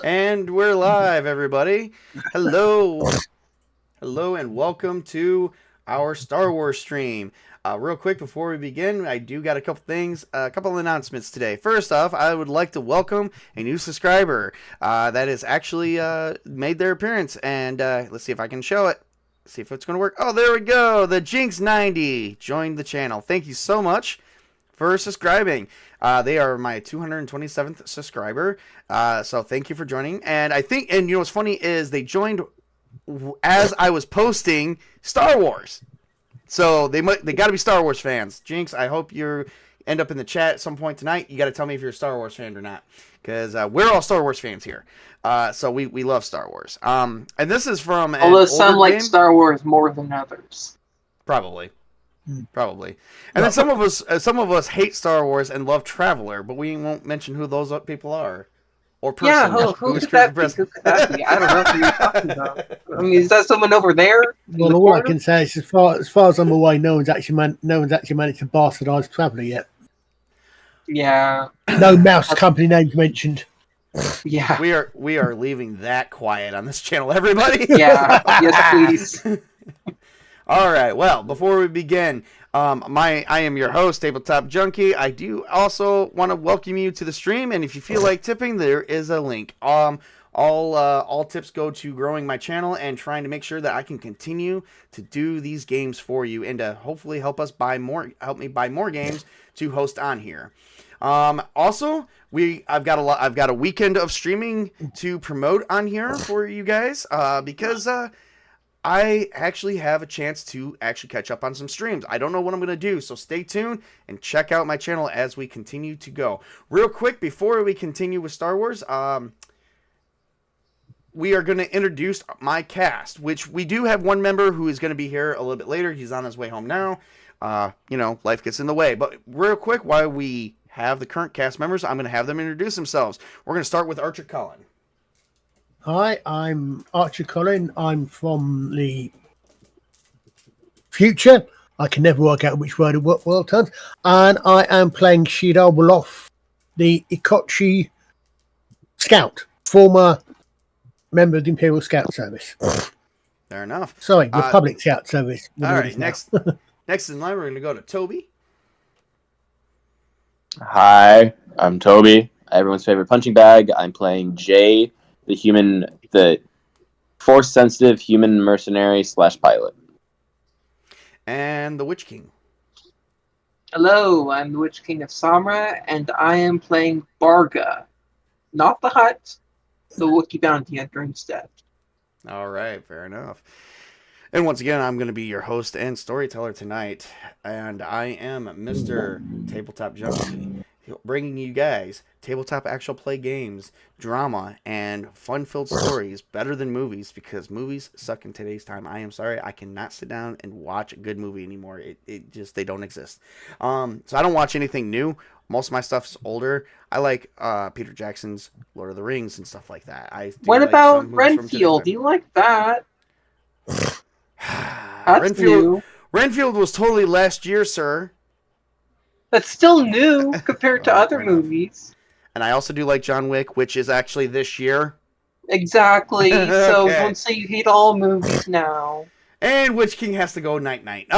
And we're live, everybody. Hello. Hello, and welcome to our Star Wars stream. Real quick, before we begin, I do got a couple of announcements today. First off, I would like to welcome a new subscriber that has actually made their appearance. And let's see if I can show it. See if it's going to work. Oh, there we go. The Jinx90 joined the channel. Thank you so much for subscribing. They are my 227th subscriber. So thank you for joining. And you know what's funny is they joined as I was posting Star Wars. So they got to be Star Wars fans. Jinx, I hope you end up in the chat at some point tonight. You got to tell me if you're a Star Wars fan or not, because we're all Star Wars fans here. So we love Star Wars. And this is from although some like Star Wars more than others. Probably. And then some of us hate Star Wars and love Traveler, but we won't mention who those people are. Or person. Yeah, who could that be? Who could that be? I don't know who you're talking about. I mean, is that someone over there? Well, all I can say is, as far as I'm aware, no one's actually managed to bastardise Traveller yet. Yeah. No mouse company names mentioned. Yeah. We are leaving that quiet on this channel, everybody. Yeah. Yes, please. All right. Well, before we begin, I am your host, Tabletop Junkie. I do also want to welcome you to the stream, and if you feel like tipping, there is a link. All tips go to growing my channel and trying to make sure that I can continue to do these games for you, and to hopefully help me buy more games to host on here. Also, I've got a weekend of streaming to promote on here for you guys, because I actually have a chance to actually catch up on some streams. I don't know what I'm going to do, so stay tuned and check out my channel as we continue to go. Real quick, before we continue with Star Wars, we are going to introduce my cast, which we do have one member who is going to be here a little bit later. He's on his way home now. Life gets in the way. But real quick, while we have the current cast members, I'm going to have them introduce themselves. We're going to start with ArcherColin. Hi, I'm ArcherColin. I'm from the future. I can never work out which word it world turns. And I am playing Shidal Wolof, the Ikochi Scout, former member of the Imperial Scout Service. Fair enough. Sorry, Republic Scout Service. All right, next in line, we're going to go to Tobey. Hi, I'm Tobey, everyone's favorite punching bag. I'm playing Jay, the force-sensitive human mercenary / pilot. And the Witch King. Hello, I'm the Witch King of Samra, and I am playing Barga. Not the Hutt, the Wookiee bounty hunter instead. All right, fair enough. And once again, I'm going to be your host and storyteller tonight, and I am Mr. Tabletop Junkie, bringing you guys tabletop actual play games, drama, and fun-filled stories better than movies, because movies suck in today's time. I am sorry, I cannot sit down and watch a good movie anymore. They don't exist. So I don't watch anything new. Most of my stuff's older. I like Peter Jackson's Lord of the Rings and stuff like that. What about Renfield? Do you like that? Renfield was totally last year, sir. That's still new compared to other movies. And I also do like John Wick, which is actually this year. Exactly. So don't say you hate all movies now. And Witch King has to go night-night.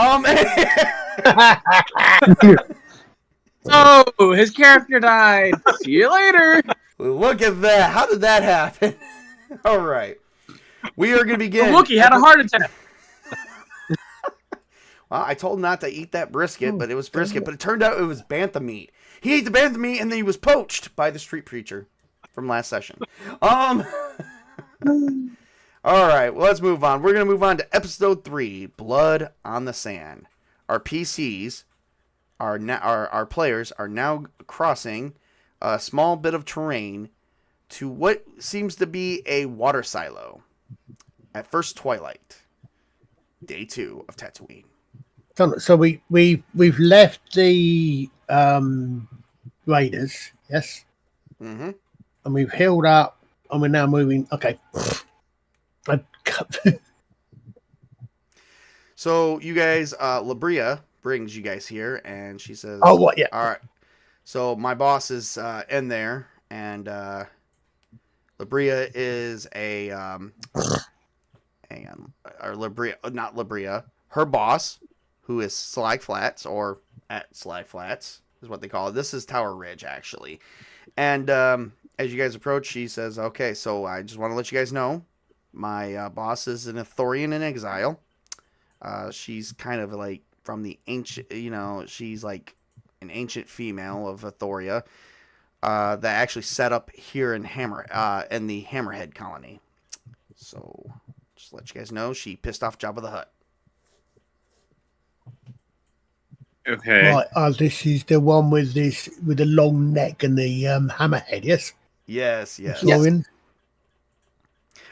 Oh, his character died. See you later. Look at that. How did that happen? All right. We are going to begin. The Wookiee had a heart attack. Well, I told him not to eat that brisket, but it was brisket. But it turned out it was bantha meat. He ate the bantha meat, and then he was poached by the street preacher from last session. All right, well, let's move on. We're going to move on to Episode 3, Blood on the Sand. Our PCs, our players, are now crossing a small bit of terrain to what seems to be a water silo at first twilight. Day 2 of Tatooine. So we've left the raiders, yes, and we've healed up, and we're now moving. Okay. So you guys, Labria brings you guys here, and she says, "Oh, what? Yeah. All right. So my boss is in there, and Labria is a hang on, or Labria, not Labria. Her boss, who is Slag Flats, or at Slag Flats, is what they call it. This is Tower Ridge, actually. And as you guys approach, she says, "Okay, so I just want to let you guys know, my boss is an Ithorian in exile. She's kind of like from the ancient, she's like an ancient female of Ithoria that actually set up here in in the Hammerhead colony. So just to let you guys know, she pissed off Jabba the Hutt." Okay. Right, this is the one with the long neck and the hammerhead, yes? Yes. Yes. Florian?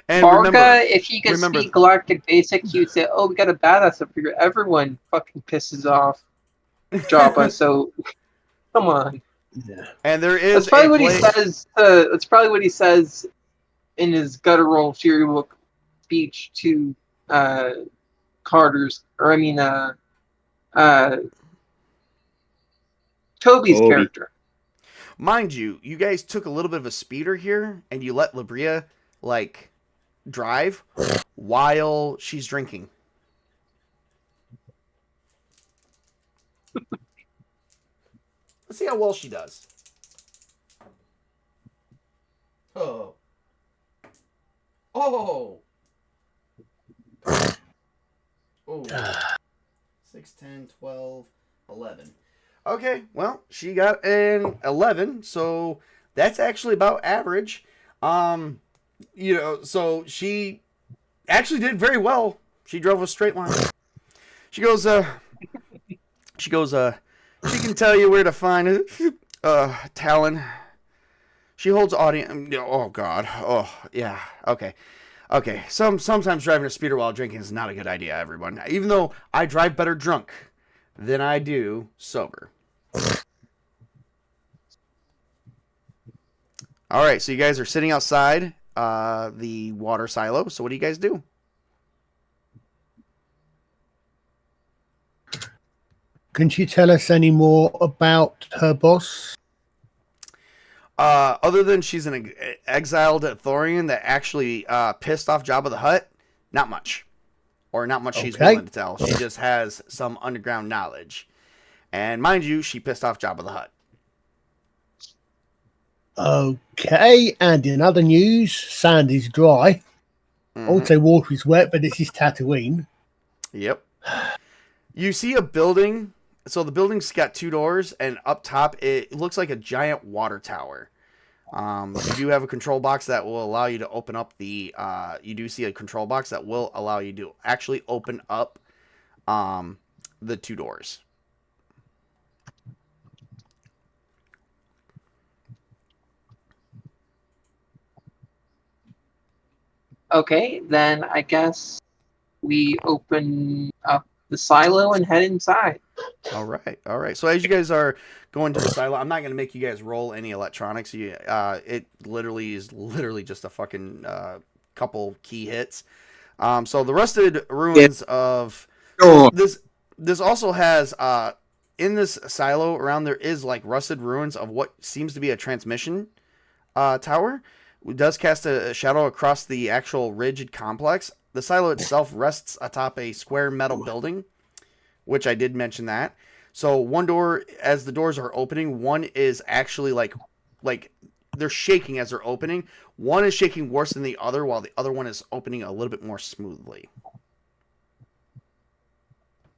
And Barga, remember, if he could remember- speak Galactic Basic, he would say, "Oh, we got a badass up here." Everyone fucking pisses off Jabba, so come on. Yeah. and there is That's probably a what he place. says. That's probably what he says in his guttural Fury Book speech to Carter's, or I mean, Toby's Toby. character. Mind you, you guys took a little bit of a speeder here, and you let Labria like drive while she's drinking. Let's see how well she does. Oh. 6, 10, 12, 11. Okay, well, she got an 11, so that's actually about average. So she actually did very well. She drove a straight line. She goes, she can tell you where to find Talon. She holds audience. Oh God. Oh yeah. Okay. Sometimes driving a speeder while drinking is not a good idea, everyone. Even though I drive better drunk than I do sober. All right, so you guys are sitting outside the water silo. So what do you guys do? Can she tell us any more about her boss? Other than she's an exiled Thorian that actually pissed off Jabba the Hutt, not much. Or not much she's Okay. willing to tell. She just has some underground knowledge. And mind you, she pissed off Jabba the Hutt. Okay, and in other news, sand is dry. I would say water is wet, but this is Tatooine. Yep. You see a building. So the building's got 2 doors, and up top it looks like a giant water tower. You do have a control box that will allow you to open up the. You do see a control box that will allow you to actually open up the 2 doors. Okay, then I guess we open up the silo and head inside. All right. So as you guys are going to the silo, I'm not going to make you guys roll any electronics. It literally is just a fucking couple key hits. So the rusted ruins of this also has in this silo around there is like rusted ruins of what seems to be a transmission tower. It does cast a shadow across the actual rigid complex. The silo itself rests atop a square metal building, which I did mention that. So one door, as the doors are opening, one is actually like they're shaking as they're opening. One is shaking worse than the other, while the other one is opening a little bit more smoothly.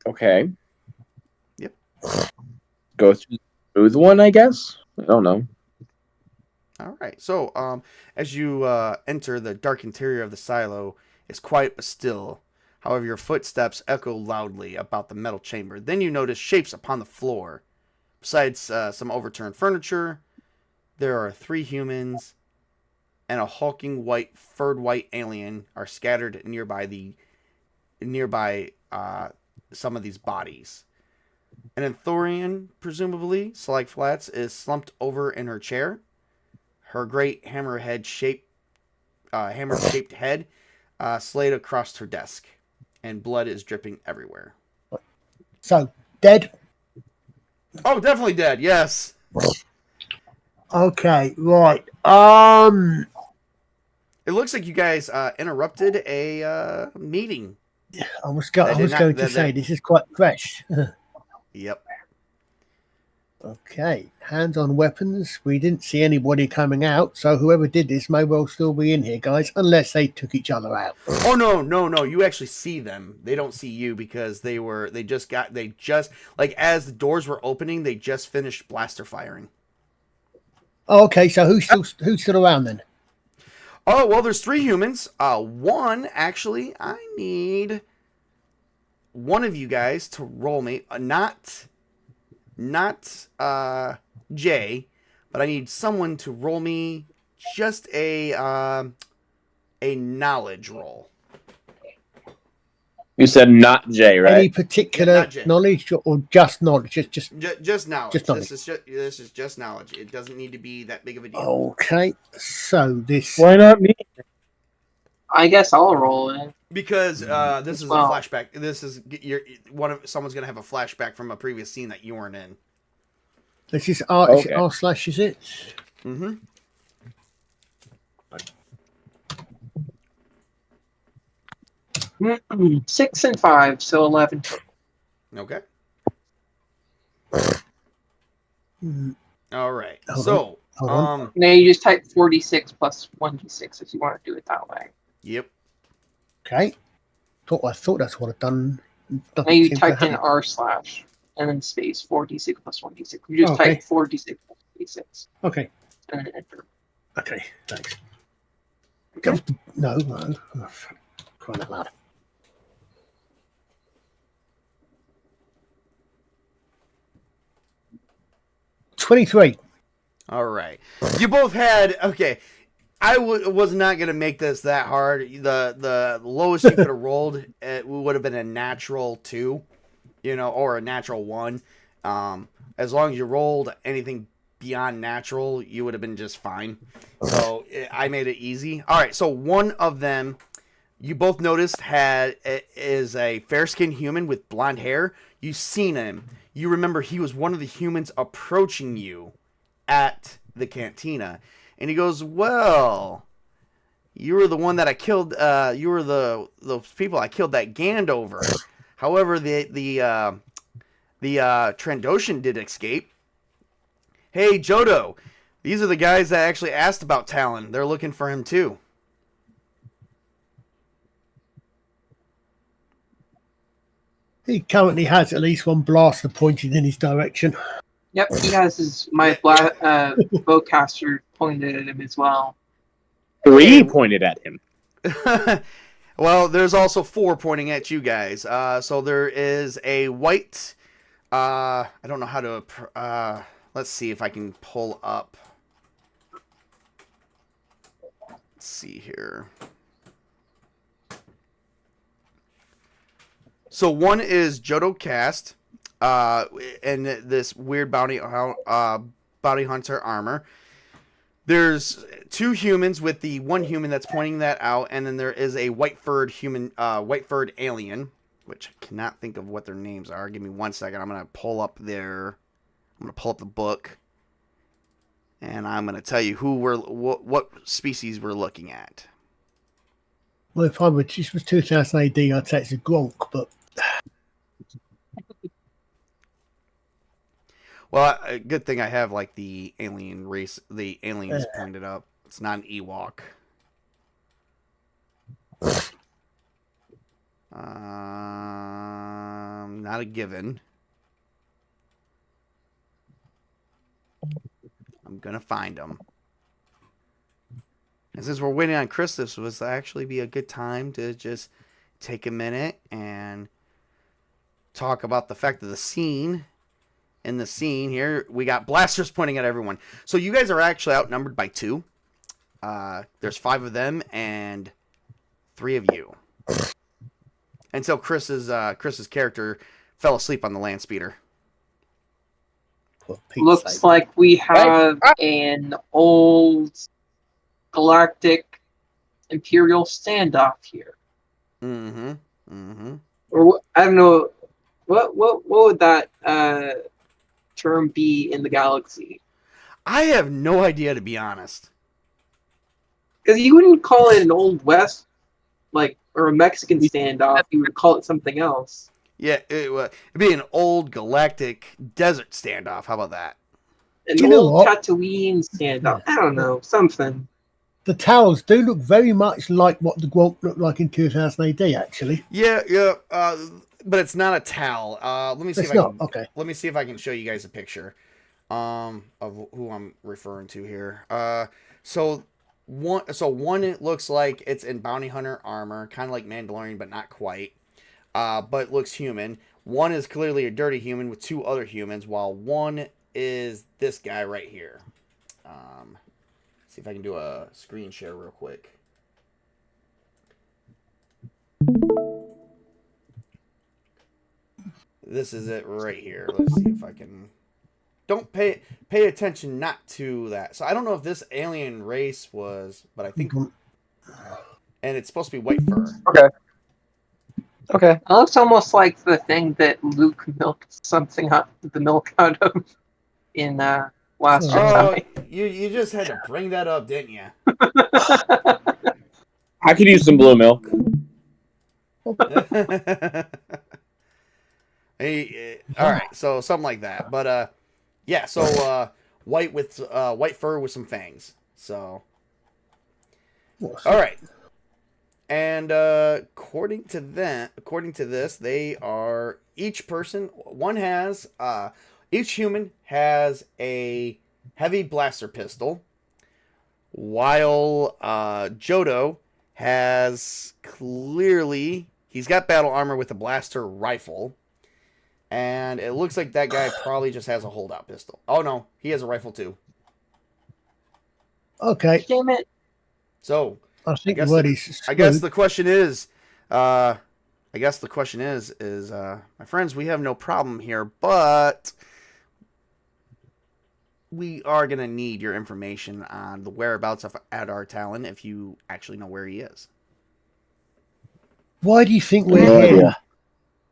Okay. Yep. Go through the smooth one, I guess. I don't know. All right. So as you enter the dark interior of the silo, it's quiet but still. However, your footsteps echo loudly about the metal chamber. Then you notice shapes upon the floor. Besides some overturned furniture, there are 3 humans and a hulking furred white alien are scattered nearby some of these bodies. An Anthorian, presumably, Slag Flats, is slumped over in her chair. Her great hammer-shaped head slayed across her desk, and blood is dripping everywhere. So, dead? Oh, definitely dead. Yes. Okay, right. It looks like you guys interrupted a meeting. I was going to say this is quite fresh. Yep. Okay, hands on weapons. We didn't see anybody coming out, so whoever did this may well still be in here, guys, unless they took each other out. Oh no! You actually see them. They don't see you because they just like as the doors were opening, they just finished blaster firing. Oh, okay, so who's still around then? Oh well, there's 3 humans. One actually, I need one of you guys to roll me. Not Jay, but I need someone to roll me just a knowledge roll. You said not Jay, right? Any particular knowledge or just knowledge? Just knowledge. Just knowledge. This is just knowledge. It doesn't need to be that big of a deal. Okay, so this. Why not me? I guess I'll roll it. Because this is a flashback. This is someone's gonna have a flashback from a previous scene that you weren't in. This is R. Okay. R/ is it? Mm-hmm. 6 and 5, so 11 total. Okay. Mm, All right. Hold on. Now you just type 46 plus 1d6 if you want to do it that way. Yep. Okay. I thought that's what I'd done. Now you typed in r/ and then space 4d6 plus 1d6. You just type 4d6 plus d6. Okay. And then enter. Okay. Thanks. Okay. No. Oh, crying out loud. $23. All right. You both had okay. I was not gonna make this that hard. The lowest you could have rolled it would have been a natural 2, or a natural 1. As long as you rolled anything beyond natural, you would have been just fine. So I made it easy. All right. So one of them, you both noticed is a fair-skinned human with blonde hair. You've seen him. You remember he was one of the humans approaching you at the cantina. And he goes, well, you were the one that I killed. You were those people I killed that Gand over. However, the Trandoshan did escape. Hey, Jodo, these are the guys that actually asked about Talon. They're looking for him too. He currently has at least one blaster pointed in his direction. Yep, he has my bowcaster pointed at him as well. 3 pointed at him. Well, there's also 4 pointing at you guys. So there is a white. I don't know how to. Let's see if I can pull up. Let's see here. So one is Jodo Cast, and this weird bounty hunter armor. There's 2 humans with the one human that's pointing that out, and then there is a white furred alien, which I cannot think of what their names are. Give me 1 second. I'm gonna pull up the book, and I'm gonna tell you what species we're looking at. Well, if this was 2000 AD, I'd say it's a Gronk, but. Well, a good thing I have like the alien race, the aliens pointed up. It's not an Ewok. Not a given. I'm gonna find them. And since we're waiting on Chris, this would actually be a good time to just take a minute and talk about the fact of the scene. In the scene here, we got blasters pointing at everyone. So you guys are actually outnumbered by 2. There's 5 of them and 3 of you. And so Chris's character fell asleep on the land speeder. Looks like we have an old galactic imperial standoff here. Mm-hmm. Mm-hmm. Or I don't know what would that term be in the galaxy? I have no idea, to be honest. Because you wouldn't call it an Old West, like, or a Mexican standoff. You would call it something else. Yeah, it'd be an old galactic desert standoff. How about that? An You know old what? Tatooine standoff. I don't know, something. The towers do look very much like what the Gwonk looked like in 2000 AD, actually. Yeah, but it's not a towel. Let me see It's if I not. can. Okay. Let me see if I can show you guys a picture, of who I'm referring to here. So one it looks like it's in bounty hunter armor, kind of like Mandalorian, but not quite. But looks human. One is clearly a dirty human with two other humans, while one is this guy right here. See if I can do a screen share real quick. This is it right here. Let's see if I can. Don't pay attention not to that. So I don't know if this alien race was, but I think, and it's supposed to be white fur. Okay. It looks almost like the thing that Luke milked something out the milk out of in Last Oh, Jedi. you just had to bring that up, didn't you? I could use some blue milk. Hey, all right, so something like that. But yeah, so white with white fur with some fangs. So all right. And according to this, they are each human has a heavy blaster pistol, while Jodo has he's got battle armor with a blaster rifle, and it looks like that guy probably just has a holdout pistol. Oh no, he has a rifle too. Okay. Damn it. So I think guess what the- he's. I guess the question is, my friends, we have no problem here, but we are going to need your information on the whereabouts of ArcherColin if you actually know where he is. Why do you think we're No here? idea.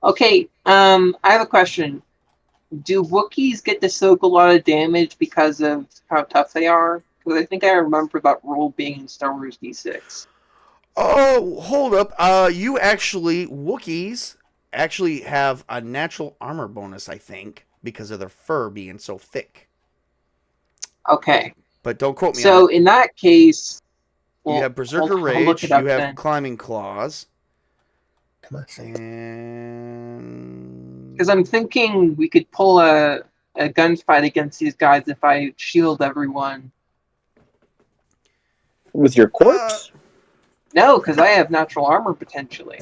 Okay, I have a question. Do Wookiees get to soak a lot of damage because of how tough they are? Because I think I remember that rule being in Star Wars D6. Oh, hold up. Wookiees actually have a natural armor bonus, I think, because of their fur being so thick. Okay, But don't quote me on so it. in that case, well, You have Berserker I'll look Rage, it up you have then. Climbing Claws, Come on, say. and... Because I'm thinking we could pull a gunfight against these guys if I shield everyone. With your corpse? No, because I have natural armor potentially.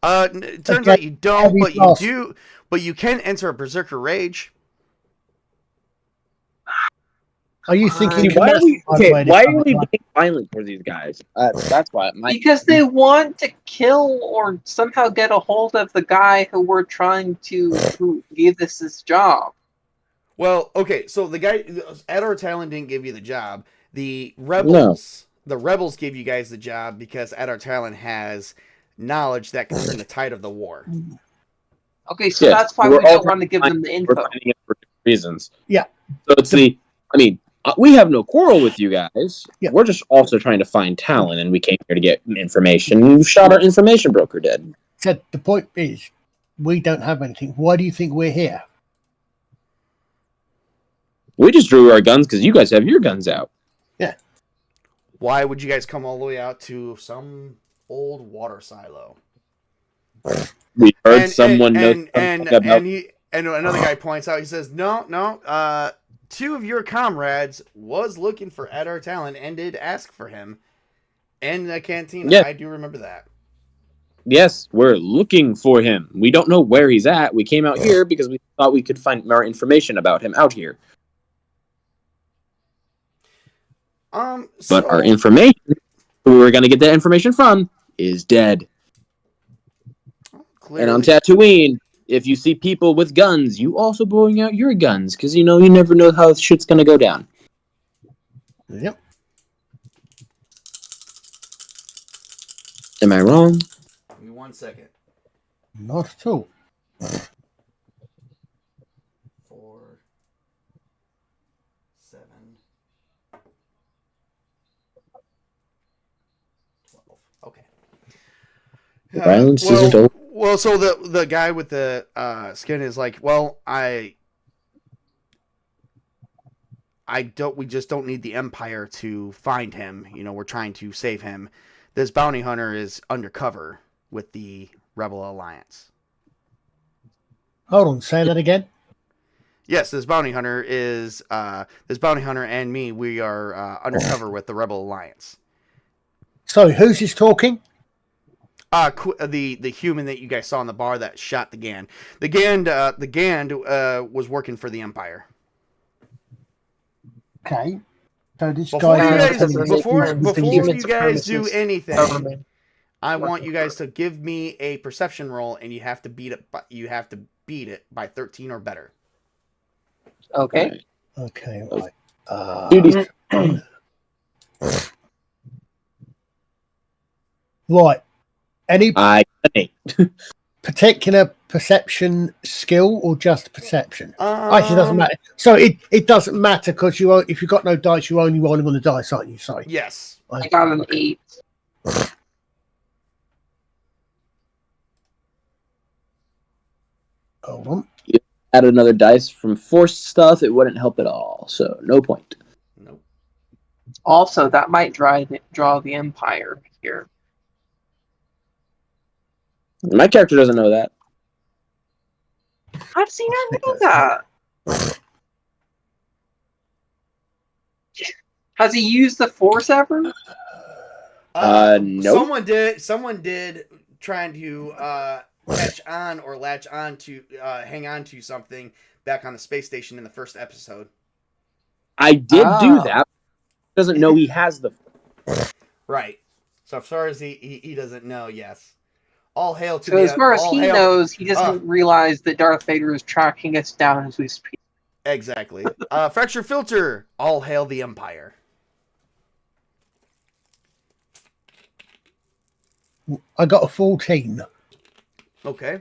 It turns Okay, out you don't, heavy but you blast. do. But you can enter a Berserker Rage. Are you thinking? See, Why are we, by the way, why are this we time? being violent towards these guys? That's why. Because they want to kill or somehow get a hold of the guy who who gave us this job. Well, okay, so the guy Adar Talon didn't give you the job. The rebels gave you guys the job because Adar Talon has knowledge that can turn the tide of the war. Okay, so Yes, that's why we're we all don't want to give them the We're info. finding it for different reasons. Yeah. So it's we have no quarrel with you guys. Yeah. We're just also trying to find talent, and we came here to get information. We shot our information broker dead. Said the point is, we don't have anything. Why do you think we're here? We just drew our guns because you guys have your guns out. Why would you guys come all the way out to some old water silo? We heard someone know something and another guy points out. He says, "No. Two of your comrades was looking for Adar Talon and did ask for him in the cantina. Yeah. I do remember that." Yes, we're looking for him. We don't know where he's at. We came out here because we thought we could find more information about him out here. But our information, who we were going to get that information from, is dead. Clearly. And on Tatooine, if you see people with guns, you also bring out your guns, because you never know how shit's going to go down. Yep. Am I wrong? Give me 1 second. Not at all. 4, 7. Violence isn't over. Well, so the guy with the skin is like, well, we just don't need the Empire to find him. You know, we're trying to save him. This bounty hunter is undercover with the Rebel Alliance. Hold on, say that again. Yes, this bounty hunter and me, we are undercover with the Rebel Alliance. So who's this talking? The human that you guys saw in the bar that shot the Gand. The Gand was working for the Empire. Okay. So this Before guy. you guys do anything, Government. I want you guys to give me a perception roll, and you have to beat it. Beat it by 13 or better. Okay. Okay. Right. Right. Any I can't. particular perception skill or just perception? Actually, it doesn't Um, matter. So it doesn't matter because if you've got no dice, you're only rolling on the dice, aren't you? Sorry. Yes. I got an 8. Hold on. Add another dice from forced stuff, it wouldn't help at all. So no point. Nope. Also, that might draw the Empire here. My character doesn't know that. How does he not know that? Has he used the Force ever? Nope. Someone did trying to catch on or latch on to hang on to something back on the space station in the first episode. I did do that. Doesn't know he has the. Right. So as far as he doesn't know, yes. All hail to So the. as far as all he hail- knows, he doesn't realize that Darth Vader is tracking us down as we speak. Exactly. Fracture filter. All hail the Empire. I got a 14. Okay.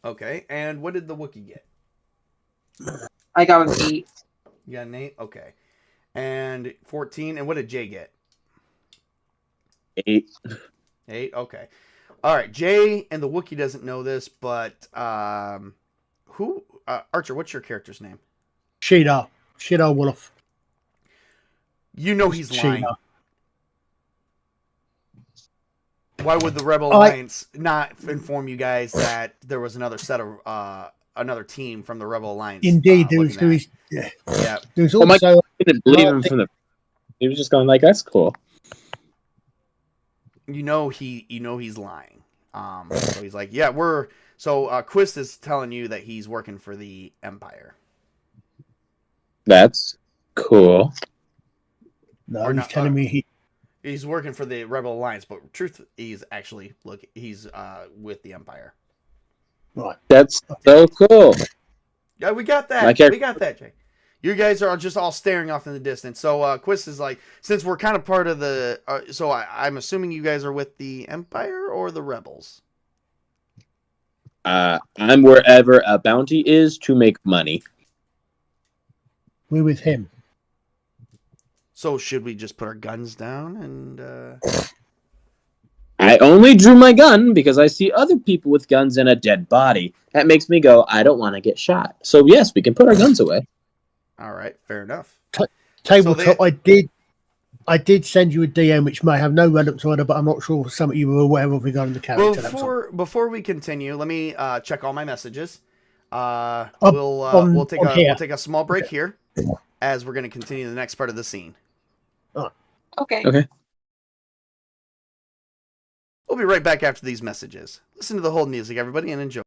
Okay. And what did the Wookiee get? I got an 8. You got an 8? Okay. And 14. And what did Jay get? 8. 8? Okay. All right. Jay and the Wookiee doesn't know this, but who? Archer, what's your character's name? Sheena Wolf. You know he's lying. Sheena. Why would the Rebel Alliance not inform you guys that there was another set of another team from the Rebel Alliance? Indeed, there was looking yeah. yeah. There was Oh my- also I didn't believe him from the. He was just going like, "That's cool." You know he's lying. So he's like, yeah, we're so Quist is telling you that he's working for the Empire. That's cool. no, Or he's not- telling me He's working for the Rebel Alliance, but truth, he's actually he's with the Empire. right. That's so cool. Yeah, we got that. My character- We got that, Jay. You guys are just all staring off in the distance. So Quist is like, since we're kind of part of the, so I'm assuming you guys are with the Empire or the Rebels. I'm wherever a bounty is to make money. We're with him. So should we just put our guns down and? I only drew my gun because I see other people with guns and a dead body. That makes me go, I don't want to get shot. So yes, we can put our guns away. All right, fair enough. Tabletop. I did send you a DM which may have no relevance to it, but I'm not sure some of you were aware of regarding the character. Before we continue, let me check all my messages. We'll We'll take a small break here as we're going to continue the next part of the scene. Okay. Okay. We'll be right back after these messages. Listen to the hold music, everybody, and enjoy.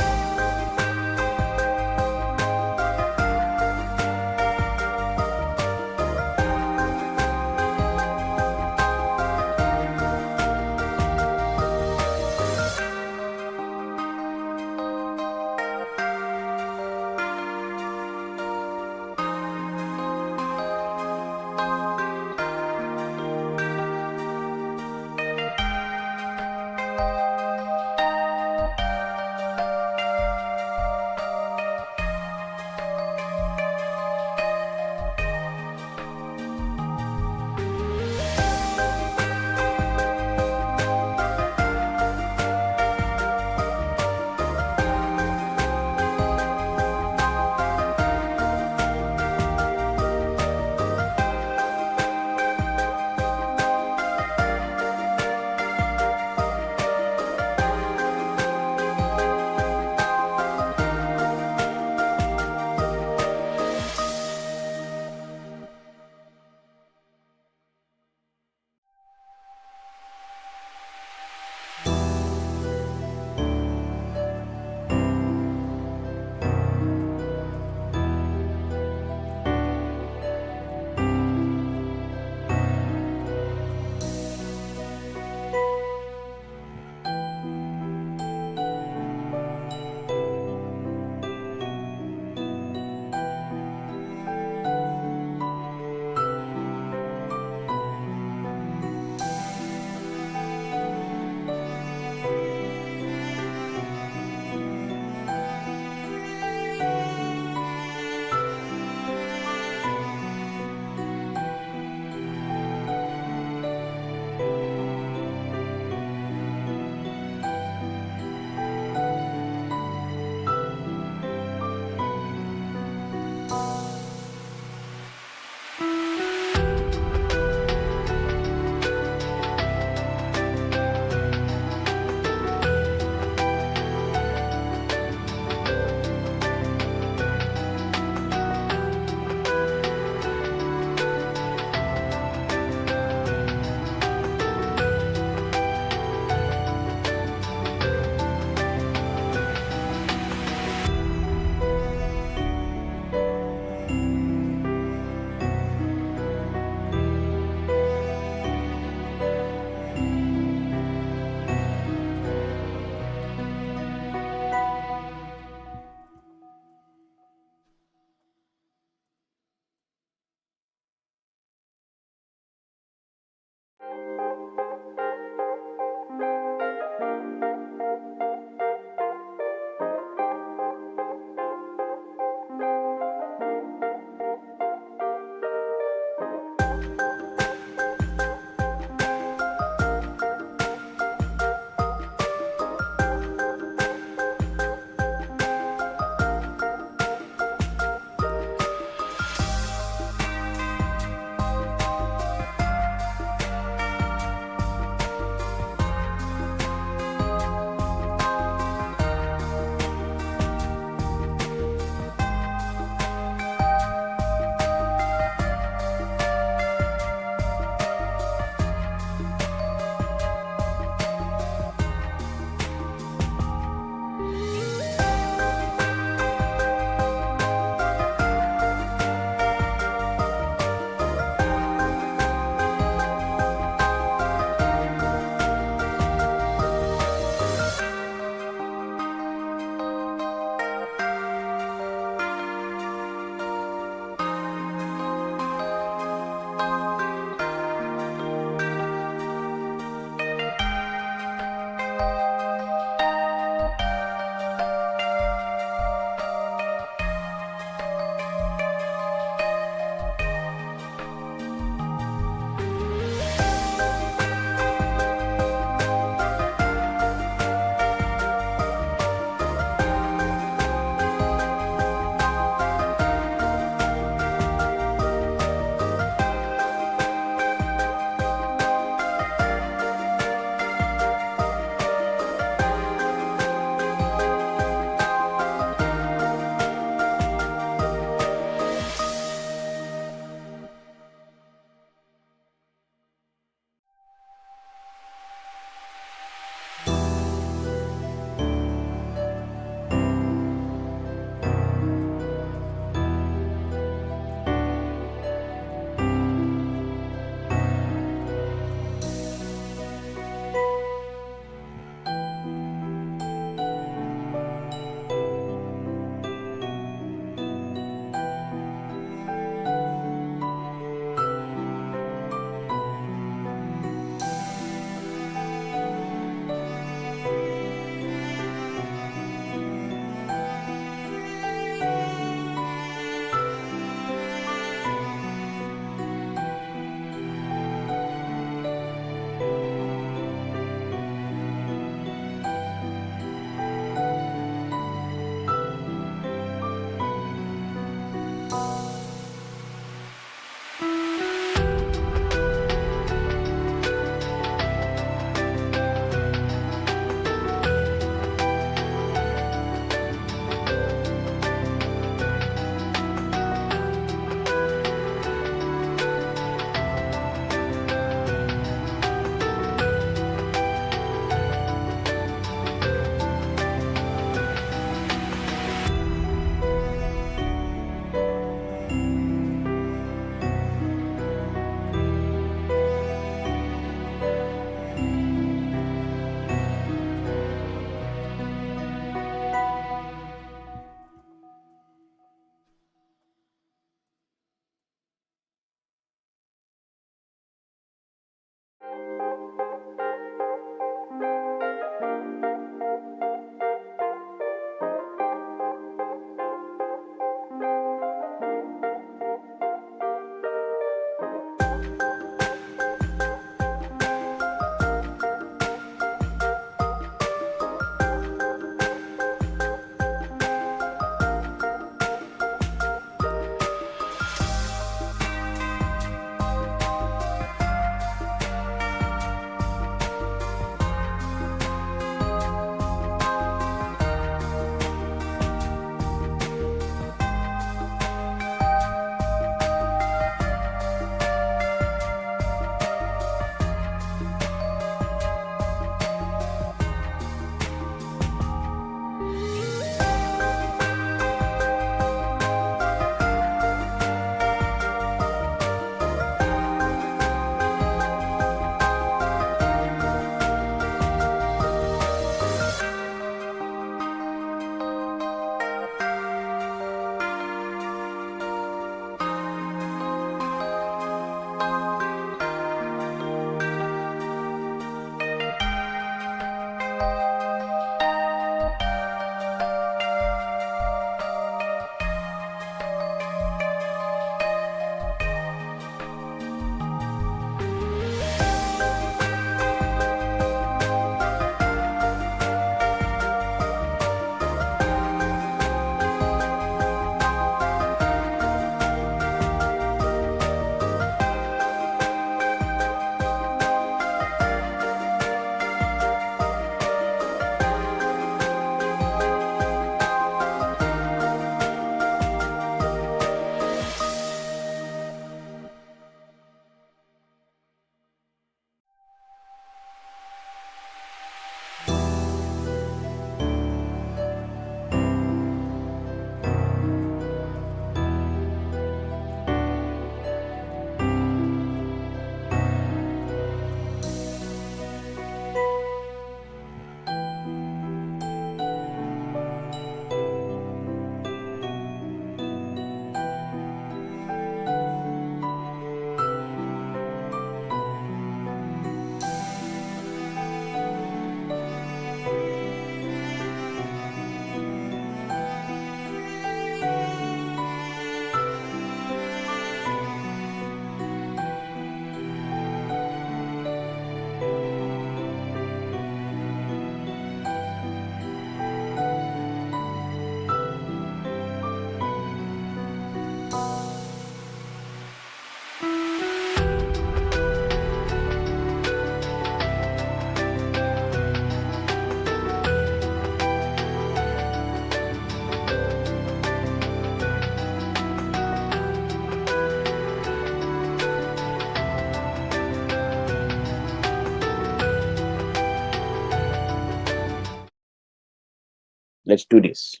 Let's do this.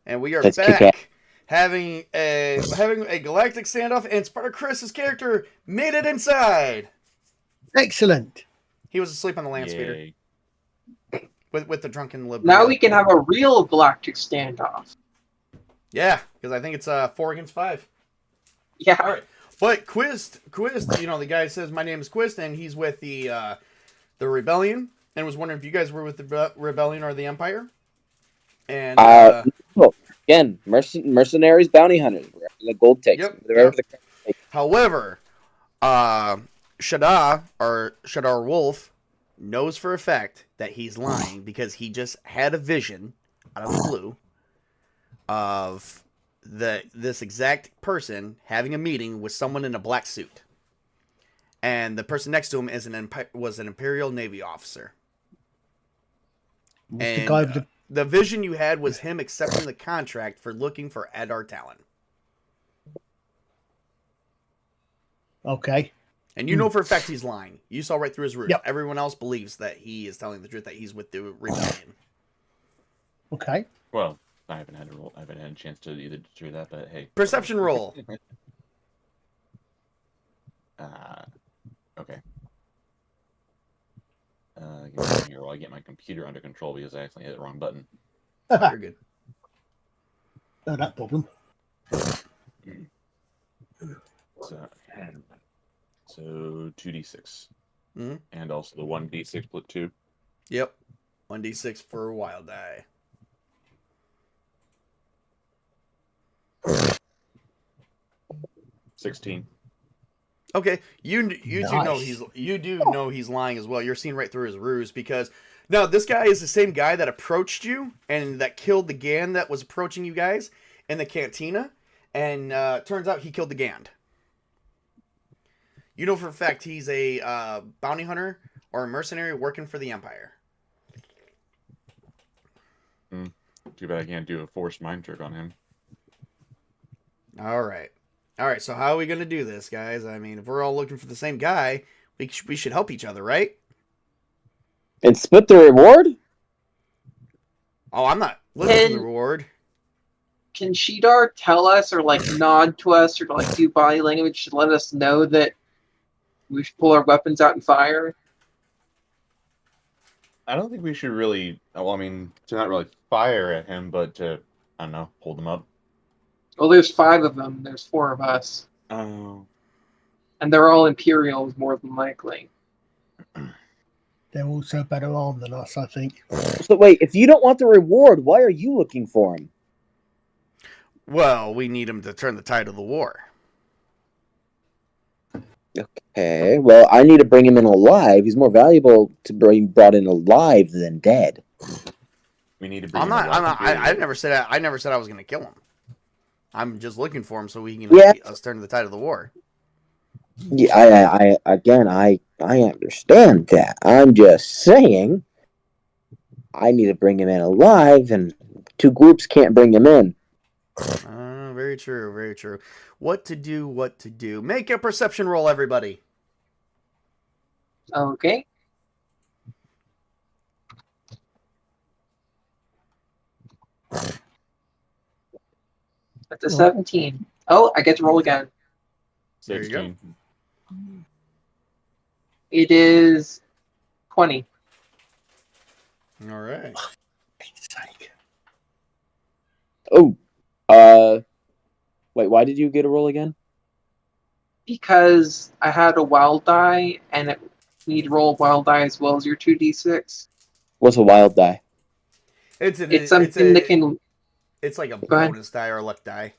And we are Let's kick back having a galactic standoff, and Sparta Chris's character made it inside. Excellent. He was asleep on the land speeder Yay. with the drunken lib. Now we can have a real galactic standoff. Yeah, because I think it's 4 against 5. Yeah. All right, but Quist, you know, the guy says my name is Quist, and he's with the Rebellion, and was wondering if you guys were with the Rebellion or the Empire. And Well, again, mercenaries, bounty hunters, wherever the gold takes. Yep, Wherever yep. the however, Shadar Wolf knows for a fact that he's lying because he just had a vision out of the blue of this exact person having a meeting with someone in a black suit, and the person next to him was an Imperial Navy officer. What's the And guy with the the vision you had was him accepting the contract for looking for Adar Talon. Okay. And you know for a fact he's lying. You saw right through his ruse. Yep. Everyone else believes that he is telling the truth, that he's with the Rebellion. Okay. Well, I haven't had a chance to either do that, but hey. Perception roll. Okay. Give me a second here while I get my computer under control because I accidentally hit the wrong button. You're good. No, that problem. So 2d6. Mhm. And also the 1d6 split 2. Yep. 1d6 for a wild die. $16. Okay, you do Nice. know he's lying as well. You're seeing right through his ruse because now this guy is the same guy that approached you and that killed the Gand that was approaching you guys in the cantina, and turns out he killed the Gand. You know for a fact he's a bounty hunter or a mercenary working for the Empire. Too bad I can't do a forced mind trick on him. All right, so how are we gonna do this, guys? I mean, if we're all looking for the same guy, we should help each other, right? And split the reward? Oh, I'm not looking for the reward. Can Shidar tell us or like nod to us or like do body language to let us know that we should pull our weapons out and fire? I don't think we should really, well, I mean, to not really fire at him, but to, I don't know, hold him up. Well, there's 5 of them. There's 4 of us. Oh. And they're all Imperials, more than likely. They're also better armed than us, I think. So wait, if you don't want the reward, why are you looking for him? Well, we need him to turn the tide of the war. Okay, well, I need to bring him in alive. He's more valuable to be brought in alive than dead. We need to bring I'm him not. alive I to never said. I never said I was going to kill him. I'm just looking for him so we can Yeah. us turn the tide of the war. Yeah, I understand that. I'm just saying, I need to bring him in alive, and 2 groups can't bring him in. Very true. Very true. What to do? What to do? Make a perception roll, everybody. Okay. That's a 17. Oh, I get to roll again. There you go. 16. It is 20. All right. Sake. Oh, wait, why did you get a roll again? Because I had a wild die, and it you need to roll a wild die as well as your 2d6. What's a wild die? It's something that can... It's like a Go ahead. bonus die or a luck die.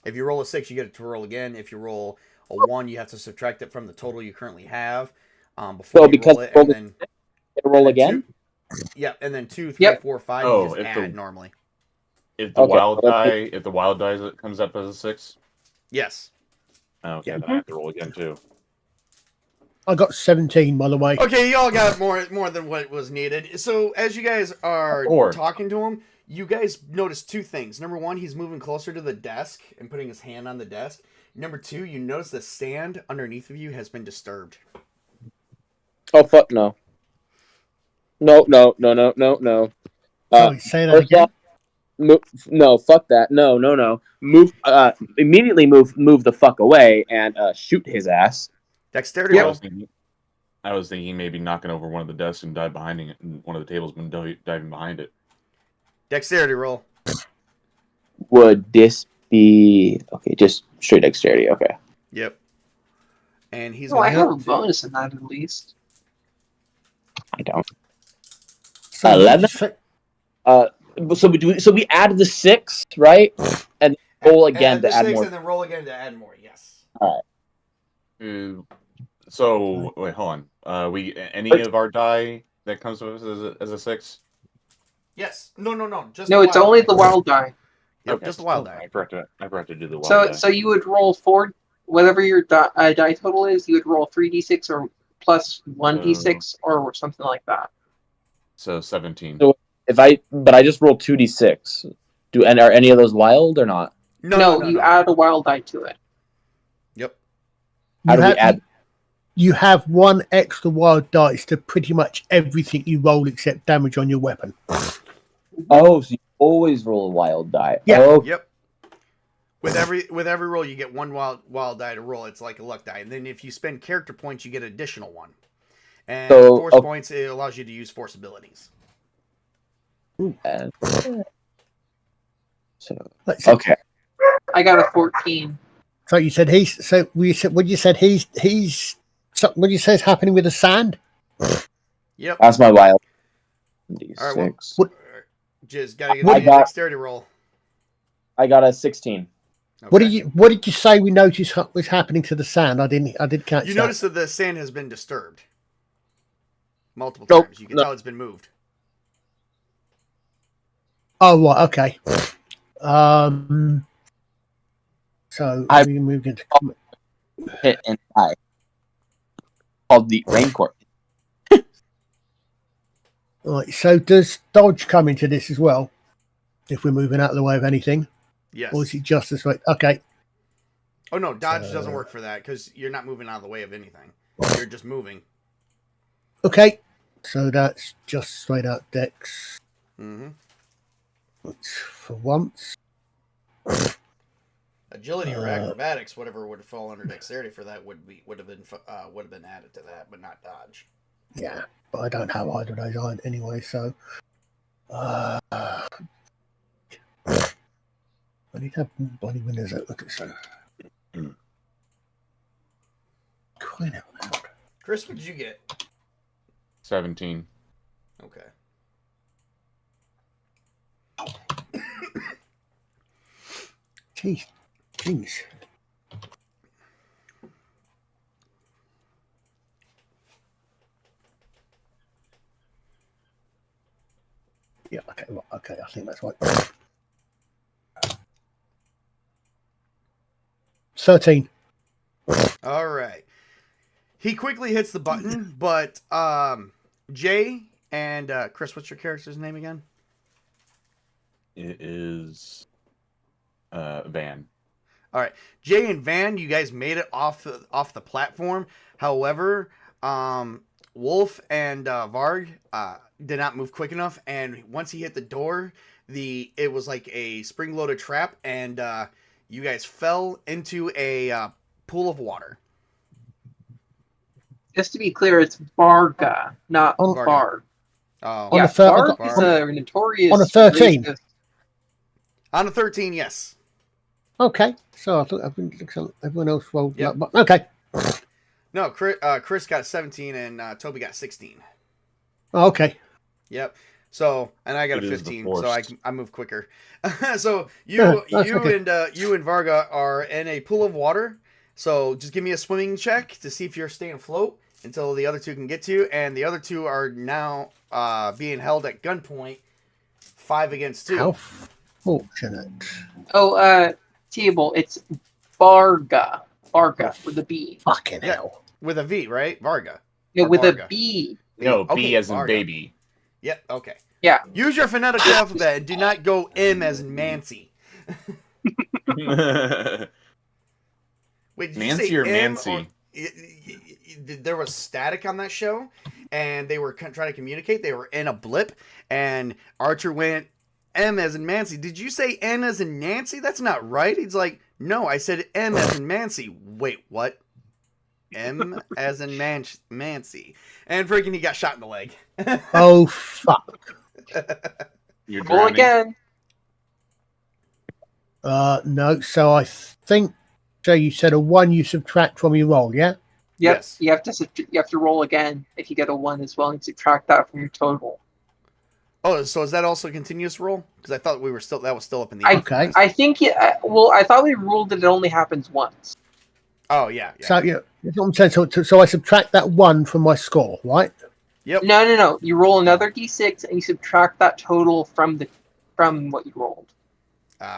If you roll a 6, you get it to roll again. If you roll a 1, you have to subtract it from the total you currently have. Before Well, you because roll it, roll and then Get a roll and then again? 2, yeah, and then 2, 3, Yep. 4, 5. Oh, You just if add the- normally. If the Okay, wild okay. die, comes up as a 6, Yes. okay, Yeah. then I have to roll again too. I got 17, by the way. Okay, y'all got more than what was needed. So as you guys are Or- talking to him, you guys notice 2 things. Number 1, he's moving closer to the desk and putting his hand on the desk. Number 2, you notice the sand underneath of you has been disturbed. Oh, fuck no. No. Sorry, say that First again. off, no, fuck that. No. Move. Immediately move the fuck away and shoot his ass. Dexterity I roll. was thinking maybe knocking over one of the desks and dive behind it, and one of the tables been diving behind it. Dexterity roll. Would this be okay? Just straight dexterity. Okay. Yep. And he's Oh, I gonna have a bonus in that at least. I don't. So 11? so- So we add the 6, right? And roll again add to the add 6 more. and then roll again to add more. Yes. So wait, hold on. We any of our die that comes with us as a 6? Yes. No. Just No, the it's wild only die. the wild die. Yep, Okay. just the wild I die. forgot to do the wild So die. so you would roll 4, whatever your die total is. You would roll 3d6 or plus 1d6 or something like that. So 17. So but I just rolled 2d6. Are any of those wild or not? No, you add a wild die to it. Yep. How do we add? You have one extra wild dice to pretty much everything you roll except damage on your weapon. Oh, so you always roll a wild die. Yeah. Oh, Yep. With every roll, you get one wild die to roll. It's like a luck die, and then if you spend character points, you get an additional one. And So, force points, it allows you to use force abilities. and- so Let's see. okay. I got a 14. So you said he's. So we said. What you said he's. So what you say is happening with the sand? Yep. That's my wild. All right. Well, What- just gotta get What a dexterity roll. I got a 16. Okay. What did you say we noticed was happening to the sand? I didn't catch You that. notice that the sand has been disturbed multiple Nope. times. You can No. tell it's been moved. Oh right, okay. So we moved into Hit and die. Called the rain court. right. So does dodge come into this as well? If we're moving out of the way of anything, Yes. or is it just this way? Okay. Oh no, dodge So- doesn't work for that because you're not moving out of the way of anything. You're just moving. Okay. So that's just straight out dex. Mm-hmm. For once. Agility or acrobatics, whatever would fall under dexterity for that would have been added to that, but not dodge. Yeah, but I don't have either of those on anyway, so I need to have body windows out. Look at so. Crying out loud. Chris, what did you get? 17. Okay. Jeez. Yeah, okay, I think that's right. 13. All right. He quickly hits the button, but Jay and Chris, what's your character's name again? It is Van. All right, Jay and Van, you guys made it off the platform. However, Wolf and Varg did not move quick enough, and once he hit the door, it was like a spring-loaded trap, and you guys fell into a pool of water. Just to be clear, it's Varga, not Varga. Varg. Oh, On Yeah, the third- I Varg got- is a notorious on a 13. racist. on a 13, yes. Okay, so I thought everyone else rolled. Yep. Okay. No, Chris got 17 and Tobey got 16. Oh, okay. Yep. So, and I got It a is the 15, so Force. I move quicker. So That's okay. you and Varga are in a pool of water. So just give me a swimming check to see if you're staying afloat until the other two can get to you, and the other two are now being held at gunpoint, 5 against 2. How fortunate. Oh, table. It's Varga. Varga with a B. Fucking Yeah. hell. With a V, right? Varga. No, Or with Varga. a B. No, Okay, B as in Varga. baby. Yep. Okay. Yeah. Use your phonetic alphabet and do not go M as in Mancy. Wait, did you Nancy say or M Mancy? there was static on that show, and they were trying to communicate. They were in a blip, and Archer went M as in Mancy. Did you say N as in Nancy? That's not right. He's like, no, I said M as in Mancy. Wait, what? M as in Mancy. And freaking he got shot in the leg. Oh, fuck. You're Roll drowning. again. No, so I think, so you said a 1 you subtract from your roll, yeah? Yep. Yes. You have to roll again if you get a 1 as well, and subtract that from your total. Oh, so is that also a continuous roll? Because I thought that was still up in the air. Okay. I think well, I thought we ruled that it only happens once. Oh, yeah. So, yeah, that's what I'm saying. So I subtract that 1 from my score, right? Yep. No. You roll another d6 and you subtract that total from what you rolled.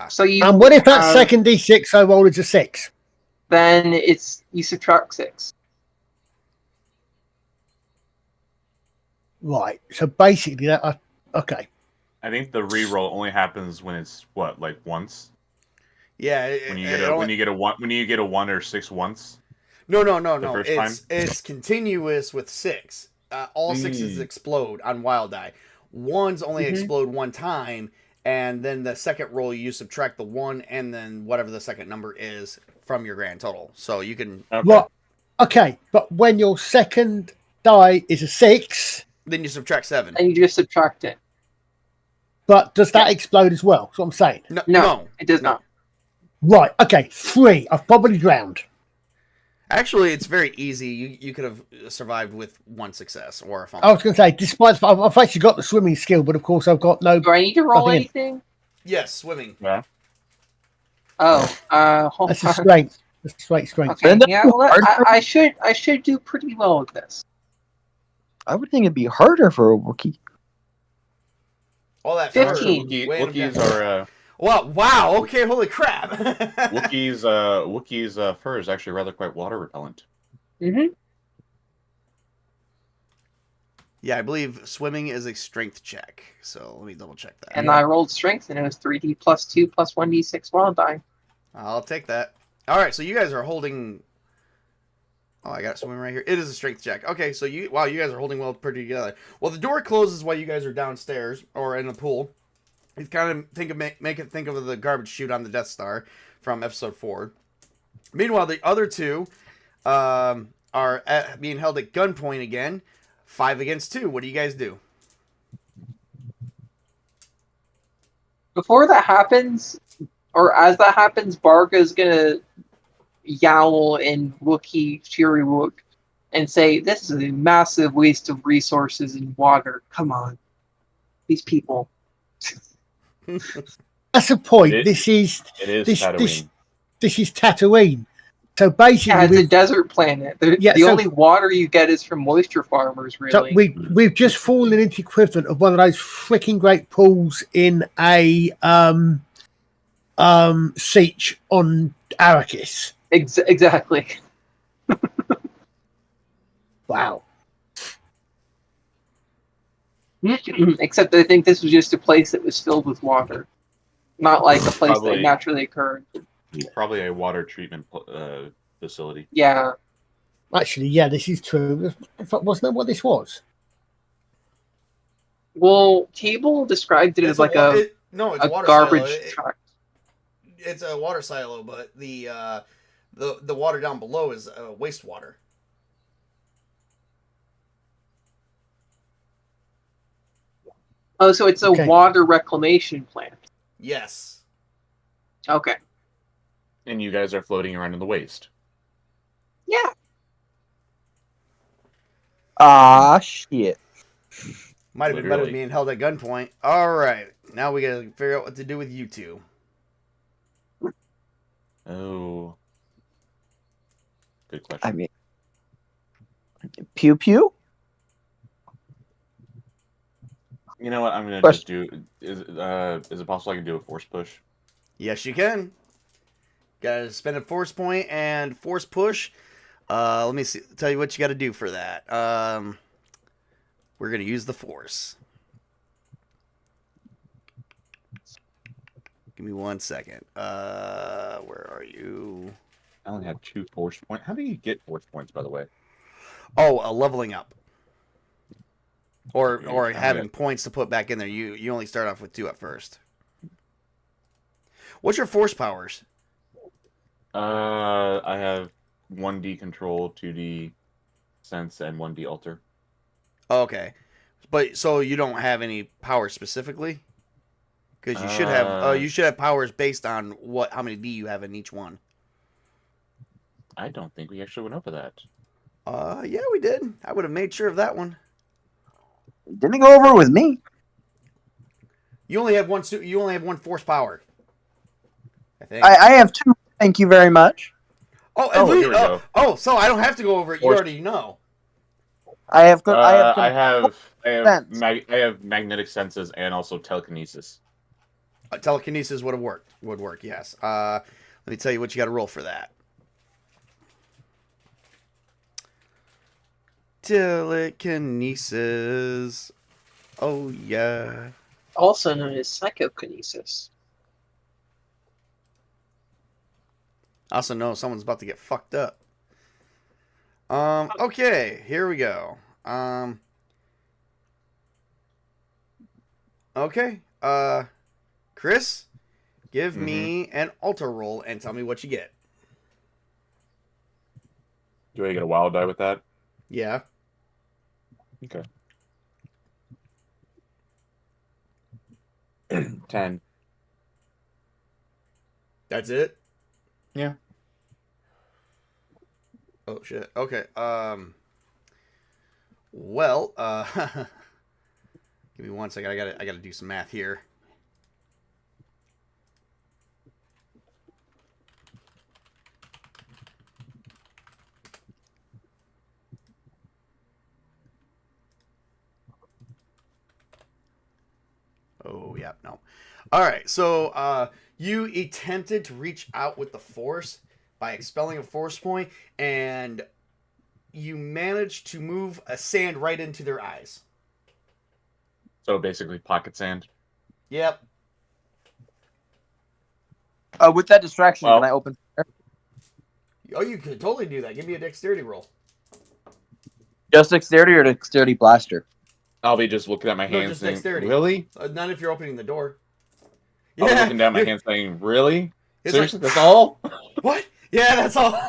So you. And what if that second d6 I rolled is a 6? Then you subtract 6. Right. So basically, okay. I think the re-roll only happens when it's what, like once. Yeah. When you get a 1 or 6 once. No. first time? It's continuous with 6. All 6s explode on Wild Die. 1s only explode one time, and then the second roll you subtract the 1 and then whatever the second number is from your grand total. So you can. Okay. Well, okay, but when your second die is a 6, Then you subtract 7. And you just subtract it. but does that explode as well? That's what I'm saying. No, It does not. Right. Okay. 3. I've probably drowned. Actually, it's very easy. You could have survived with 1 success or a fumble. I was going to say, despite I've actually got the swimming skill, but of course I've got no. Do I need to roll Nothing in. anything? Yes, swimming. Yeah. Oh, hold That's a on. strength. That's straight strength. Okay, And yeah, well, I should do pretty well with this. I would think it'd be harder for a Wookiee. All that 15. Wookiees are Wow. Okay. Holy crap. Wookiees fur is actually rather quite water repellent. Mm-hmm. Yeah, I believe swimming is a strength check. So let me double check that. And I rolled strength, and it was 3d plus 2 plus 1d6 wild die. I'll take that. All right, so you guys are holding. Oh, I got swimming right here. It is a strength check. Okay, so you guys are holding well pretty together. Well, the door closes while you guys are downstairs or in the pool. You kind of make it think of the garbage chute on the Death Star from Episode 4. Meanwhile, the other two are being held at gunpoint again. 5 against 2. What do you guys do? Before that happens, or as that happens, Barga's gonna yowl in Wookiee Furywook and say, "This is a massive waste of resources and water. Come on, these people." That's the point. It This is Tatooine. this is Tatooine. So basically, Yeah, it's a desert planet. The only water you get is from moisture farmers, so really. we've just fallen into the equivalent of one of those freaking great pools in a siege on Arrakis. Exactly. Wow. Except I think this was just a place that was filled with water, not like a place that Probably. naturally occurred. Probably a water treatment facility. Yeah. Actually, yeah, this is true. Wasn't that what this was? Well, Cable described it as like it's a water garbage silo. truck. It's a water silo, but the water down below is wastewater. Oh, so it's a Okay. water reclamation plant. Yes. Okay. And you guys are floating around in the waste. Yeah. Ah, shit. Might have been better Literally. than being held at gunpoint. All right. Now we gotta figure out what to do with you two. Oh. Good question. I mean, pew pew. You know what? I'm gonna Question. just do. Is it possible I can do a force push? Yes, you can. Gotta spend a force point and force push. Let me tell you what you gotta do for that. We're gonna use the force. Give me 1 second. Where are you? I only have 2 force points. How do you get force points, by the way? Oh, leveling up. or having points to put back in there. You only start off with 2 at first. What's your force powers? I have 1D control, 2D sense, and 1D alter. Okay, but so you don't have any powers specifically, because you should have powers based on how many D you have in each one. I don't think we actually went over that. Yeah, we did. I would have made sure of that one. Didn't go over with me. You only have one. You only have 1 force power. I think. I have 2. Thank you very much. Oh, here we go. So I don't have to go over it. You already know. I have magnetic senses and also telekinesis. Telekinesis would work. Yes. Let me tell you what you got to roll for that. Telekinesis. Oh yeah. Also known as psychokinesis. I also know someone's about to get fucked up. Okay, here we go. Okay. Chris, give me an alter roll and tell me what you get. Do I get a wild die with that? Yeah. Okay. 10. That's it? Yeah. Oh shit. Okay. Well, give me 1 second. I gotta do some math here. Oh yeah, no. All right. So you attempted to reach out with the force by expelling a force point, and you managed to move a sand right into their eyes. So basically pocket sand. Yep. With that distraction, can I open fire? Oh, you could totally do that. Give me a dexterity roll. Just dexterity or dexterity blaster? I'll be just looking at my hands just saying, dexterity. really? Not if you're opening the door. I'll be looking down my hands saying, really? It's Seriously, like, that's all? What? Yeah, that's all.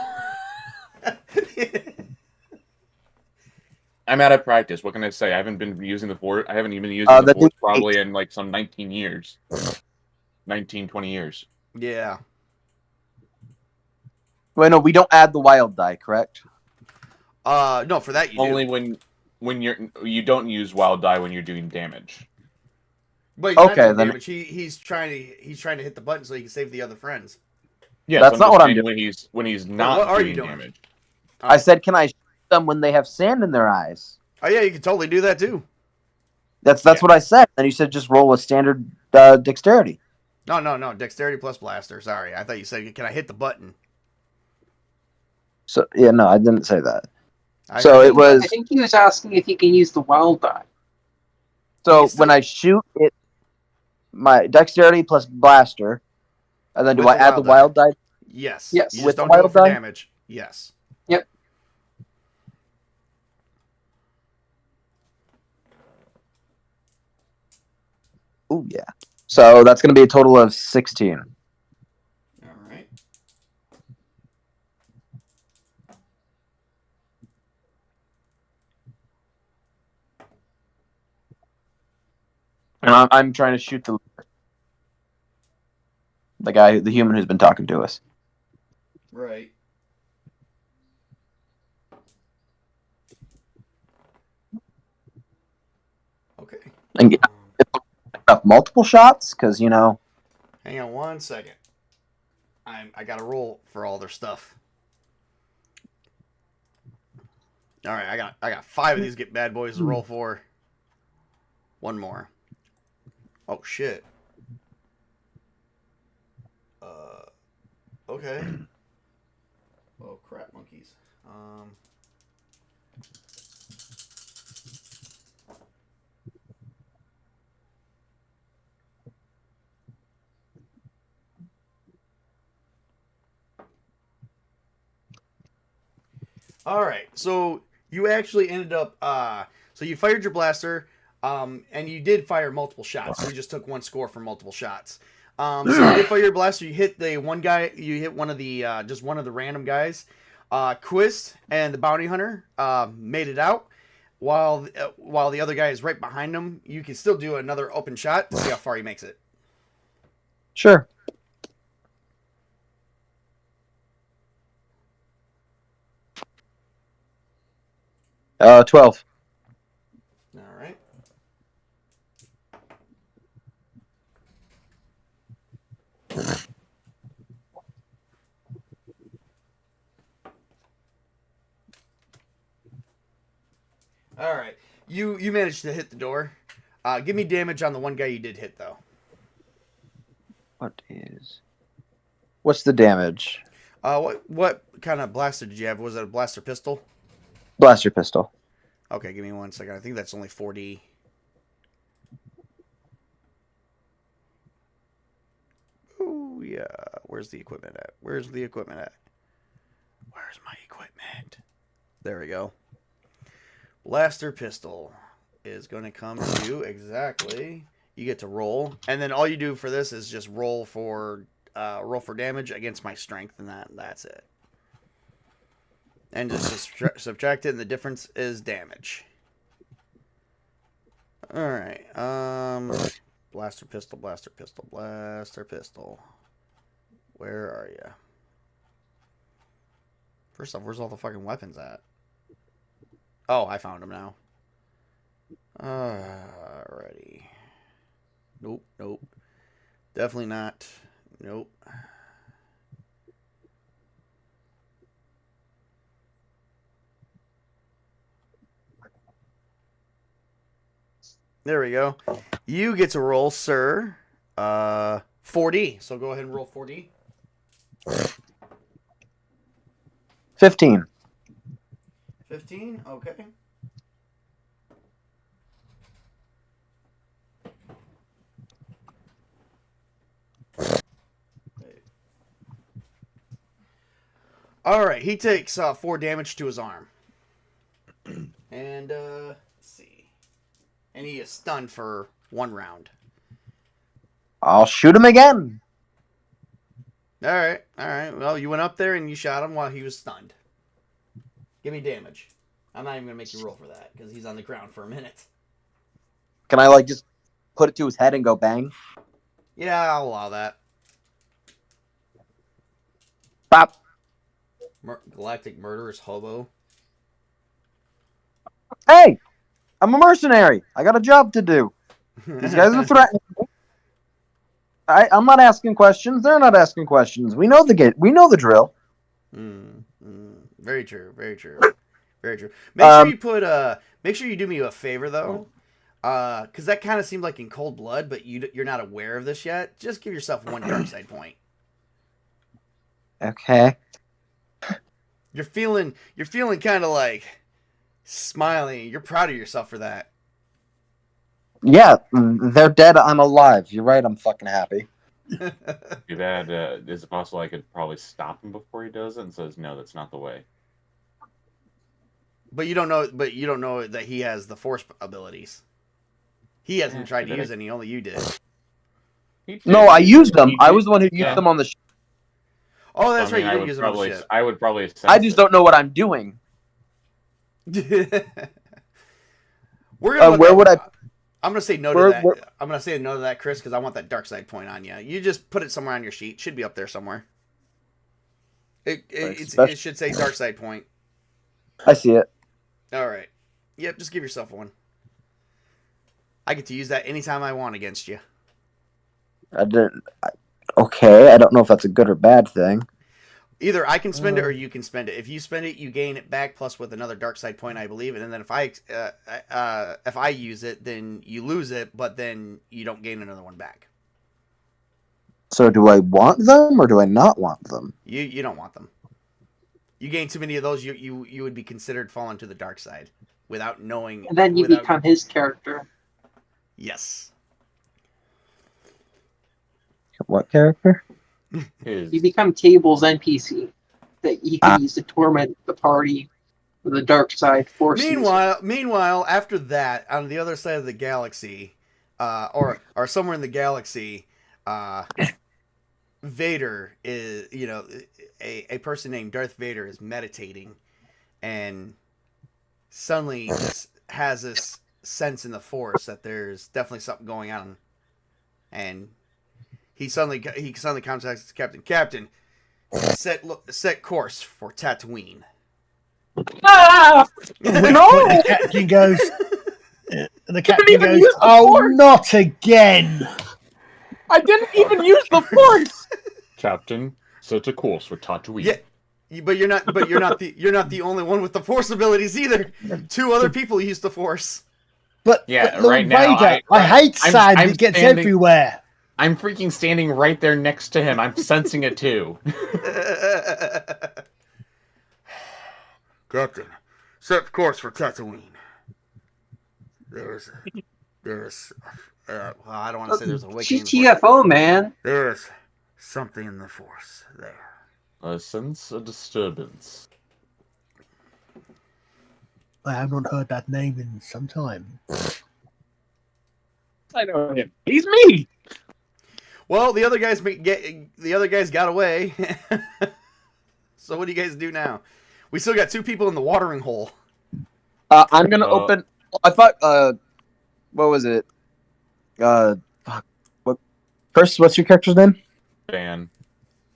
I'm out of practice. What can I say? I haven't been using the force. I haven't even been using the force probably in like some 19 years. 19, 20 years. Yeah. Wait, no, we don't add the wild die, correct? No, for that you Only do. when you don't use wild die when you're doing damage. But he's not doing then damage. He's trying to hit the button so he can save the other friends. Yeah, that's not what I'm doing. When he's not what are doing you doing? damage. I said, can I shoot them when they have sand in their eyes? Oh yeah, you can totally do that too. That's what I said. And you said just roll a standard dexterity. No. Dexterity plus blaster. Sorry, I thought you said, can I hit the button? So yeah, no, I didn't say that. I think he was asking if he can use the wild die. So when I shoot it, my dexterity plus blaster, and then do I add the wild die? Yes. Yes. You just don't do it for damage. Yes. Yep. Oh yeah. So that's going to be a total of 16. All right. And I'm trying to shoot the guy, the human who's been talking to us. Right. Okay. And get multiple shots, because Hang on 1 second. I got to roll for all their stuff. All right, I got 5 of these bad boys to roll for. 1 more. Oh shit. Okay. Oh crap, monkeys. All right, so you actually ended up. So So you fired your blaster, and you did fire multiple shots. You just took 1 score from multiple shots. So you did fire your blaster. You hit the one guy. You hit one of the just one of the random guys. Quist and the bounty hunter made it out, while the other guy is right behind him. You can still do another open shot to see how far he makes it. Sure. Uh, 12. All right. All right. You managed to hit the door. Give me damage on the one guy you did hit, though. What's the damage? What kind of blaster did you have? Was it a blaster pistol? Blaster pistol. Okay, give me 1 second. I think that's only 4D. Ooh, yeah. Where's the equipment at? Where's my equipment? There we go. Blaster pistol is going to come to exactly. You get to roll, and then all you do for this is just roll for damage against my strength, and that's it. And just subtract it, and the difference is damage. All right. Blaster pistol. Where are you? First off, where's all the fucking weapons at? Oh, I found them now. Alrighty. Nope. Definitely not. Nope. There we go. You get to roll, sir. 4D. So go ahead and roll 4D. 15. 15? Okay. All right, he takes 4 damage to his arm. And, let's see. And he is stunned for 1 round. I'll shoot him again. All right. Well, you went up there and you shot him while he was stunned. Give me damage. I'm not even going to make you roll for that because he's on the ground for a minute. Can I, just put it to his head and go bang? Yeah, I'll allow that. Bop. Galactic Murderous Hobo. Hey! I'm a mercenary. I got a job to do. These guys are threatening me. I'm not asking questions. They're not asking questions. We know the drill. Very true. Make sure you do me a favor though, because that kind of seemed like in cold blood, but you're not aware of this yet. Just give yourself 1 dark side point. Okay. You're feeling kind of like smiling. You're proud of yourself for that. Yeah, they're dead. I'm alive. You're right. I'm fucking happy. Is it possible I could probably stop him before he does it and says, no, that's not the way? But you don't know that he has the force abilities. He hasn't tried to use any. Only you did. No, I used them. I was the one who used them on the ship. Oh, that's right. You didn't use them on the ship. I would probably. I just don't know what I'm doing. Where would I? I'm gonna say no to that. I'm gonna say no to that, Chris, because I want that dark side point on you. You just put it somewhere on your sheet. Should be up there somewhere. It should say dark side point. I see it. All right. Yep. Just give yourself 1. I get to use that anytime I want against you. Okay. I don't know if that's a good or bad thing. Either I can spend it or you can spend it. If you spend it, you gain it back plus with another dark side point, I believe. And then if I use it, then you lose it, but then you don't gain another one back. So do I want them or do I not want them? You don't want them. You gain too many of those, you would be considered falling to the dark side without knowing. And then you become his character. Yes. What character? You become Table's NPC that you can use to torment the party. The dark side force. Meanwhile, after that, on the other side of the galaxy, or somewhere in the galaxy, Vader is, a person named Darth Vader is meditating, and suddenly just has this sense in the Force that there's definitely something going on, and he suddenly contacts Captain, set course for Tatooine. Ah! No! The captain goes. Oh, not again! I didn't even use the Force. Captain, set a course for Tatooine. Yeah, but you're not the only one with the Force abilities either. 2 other people use the Force. But Lord right now, Vader, I hate sand. I'm It gets standing- everywhere. I'm freaking standing right there next to him. I'm sensing it too. Captain, set course for Tatooine. There's I don't want to say there's a wiki. GTFO, man. There's something in the Force there. I sense a disturbance. I have not heard that name in some time. I know him. He's me. Well, the other guys got away. So what do you guys do now? We still got 2 people in the watering hole. I'm gonna open. I thought. What was it? Fuck. What? First, what's your character's name? Van.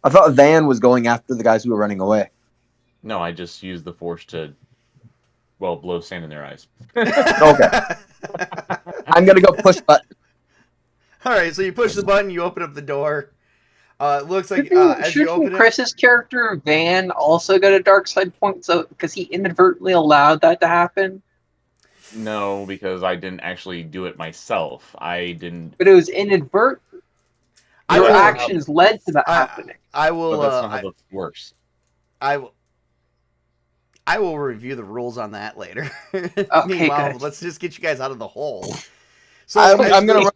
I thought Van was going after the guys who were running away. No, I just used the Force to, blow sand in their eyes. Okay. I'm gonna go push button. All right, so you push the button, you open up the door. It looks like as you open it, Chris's character Van also got a dark side point, so because he inadvertently allowed that to happen. No, because I didn't actually do it myself. I didn't. But it was inadvertent. Your actions led to that happening. I will. But that's not how it works. I will review the rules on that later. Okay, Meanwhile, good. let's just get you guys out of the hole. So I'm gonna.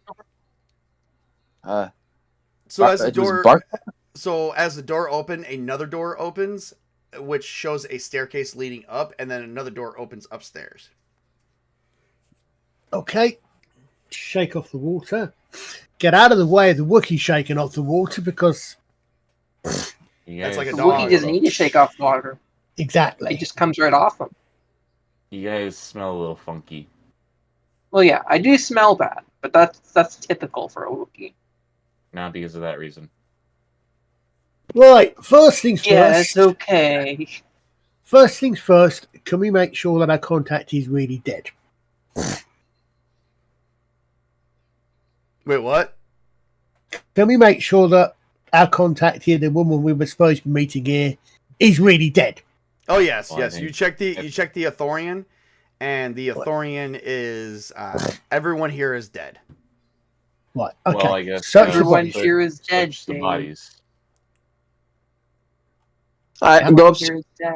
as the door opens, another door opens, which shows a staircase leading up, and then another door opens upstairs. Okay. Shake off the water. Get out of the way of the Wookiee shaking off the water because That's like a The dog. Wookiee doesn't need to shake off water. exactly. It just comes right off him. You guys smell a little funky. Well, yeah, I do smell bad, but that's typical for a Wookiee. Not because of that reason. Right. First things Yeah, first. it's okay. First things first. Can we make sure that our contact is really dead? Wait, what? Can we make sure that our contact here, the woman we were supposed to be meeting here, is really dead? Oh yes, Well, I yes. think You check the Athorian, and the Athorian is everyone here is dead. Right. Okay. Well, I guess Search the Everyone bodies. here is dead, search the Dave. bodies. I go up. Here is dead.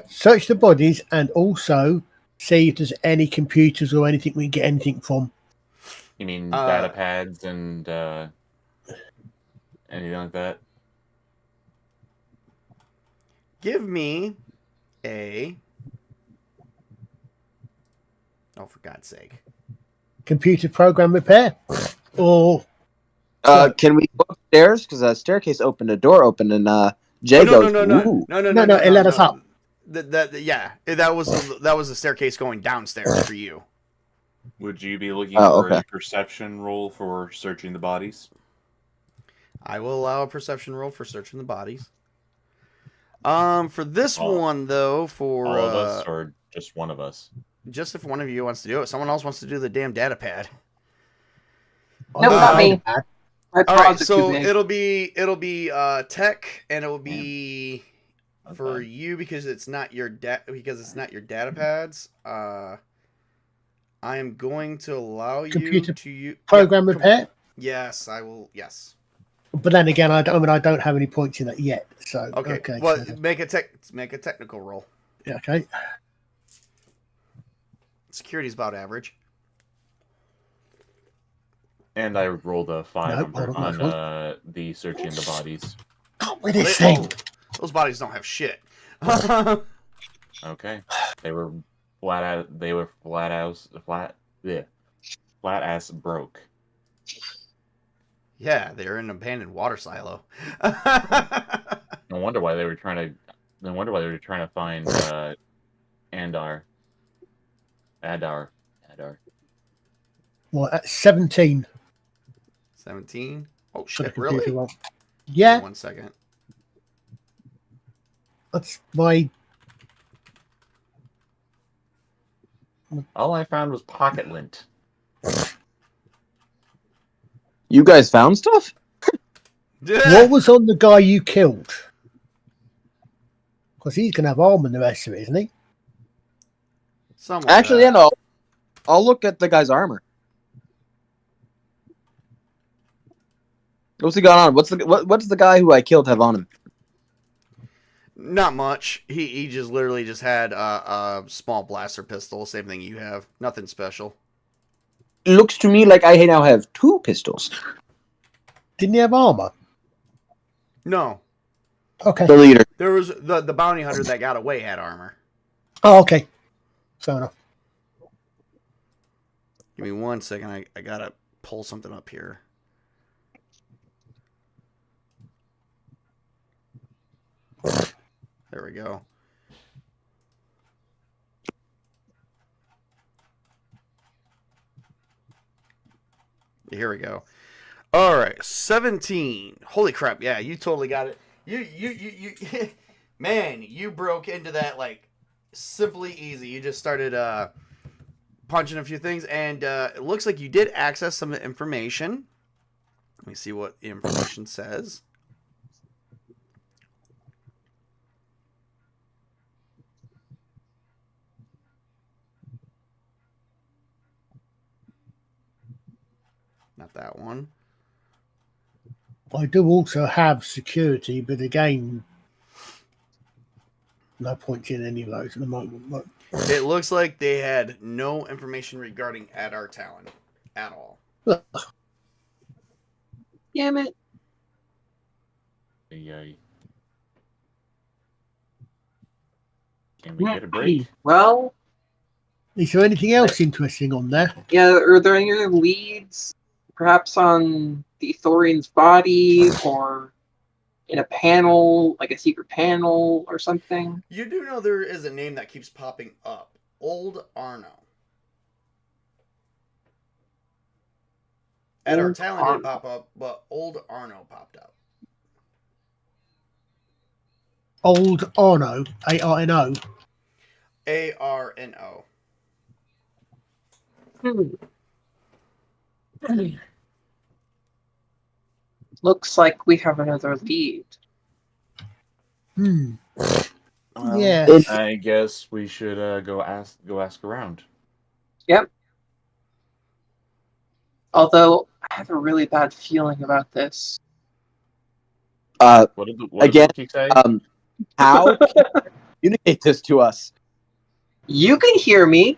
Search the bodies and also see if there's any computers or anything we can get anything from. You mean data pads and anything like that? Give me a. Oh, for God's sake! Computer program repair, or Can we go upstairs? Because the staircase opened, a door opened, and Jay goes, "Ooh." No, it let us up. That was the staircase going downstairs for you. Would you be looking Oh, for okay. a perception roll for searching the bodies? I will allow a perception roll for searching the bodies. For this one though, for All of us or just one of us? just if one of you wants to do it, someone else wants to do the damn data pad. No, not me. My All right, paws are so too big. it'll be tech, and it will be for you because it's not your data pads. I am going to allow Computer you to use program repair. Yes, I will. Yes. But then again, I don't have any points in that yet. So Okay. Well, so- make a technical roll. yeah, okay. Security's about average. And I rolled a 5 Nope, on hold the searching the bodies. Stop with this thing. Those bodies don't have shit. Okay, they were flat out. They were flat ass broke. Yeah, they're in an abandoned water silo. No wonder why they were trying to. No wonder why they were trying to find Adar. Well, at 17. 17. Oh Got the shit! computer Really? wrong. Yeah, 1 second. that's my. All I found was pocket lint. You guys found stuff? What was on the guy you killed? Because he's going to have armor and the rest of it, isn't he? Somewhat Actually, of yeah, no. I'll look at the guy's armor. What's he got on? What's the guy who I killed have on him? Not much. He just literally just had a small blaster pistol, same thing you have. Nothing special. It looks to me like I now have 2 pistols. Didn't he have armor? No, Okay. The leader. there was the bounty hunter that got away had armor. Oh, okay. Fair enough. Give me 1 second. I gotta pull something up here. There we go. Here we go. All right, 17. Holy crap! Yeah, you totally got it. You man, you broke into that like simply easy. You just started punching a few things, and it looks like you did access some information. Let me see what the information says. Not that one. I do also have security, but again, no point in any of those at the moment. But It looks like they had no information regarding Adar Talon at all. Damn it. Yay. Can we get a break? Well, is there anything else interesting on there? yeah, are there any other leads? Perhaps on the Thorian's body or in a panel, like a secret panel or something? You do know there is a name that keeps popping up. Old Arno. Adar Old Talon Arno. did pop up, but Old Arno popped up. Old Arno, ARNO. ARNO. Looks like we have another lead. Hmm. Well, Yeah. I guess we should go ask around. Although I have a really bad feeling about this. What did the Again, wiki say? How can you communicate this to us? You can hear me.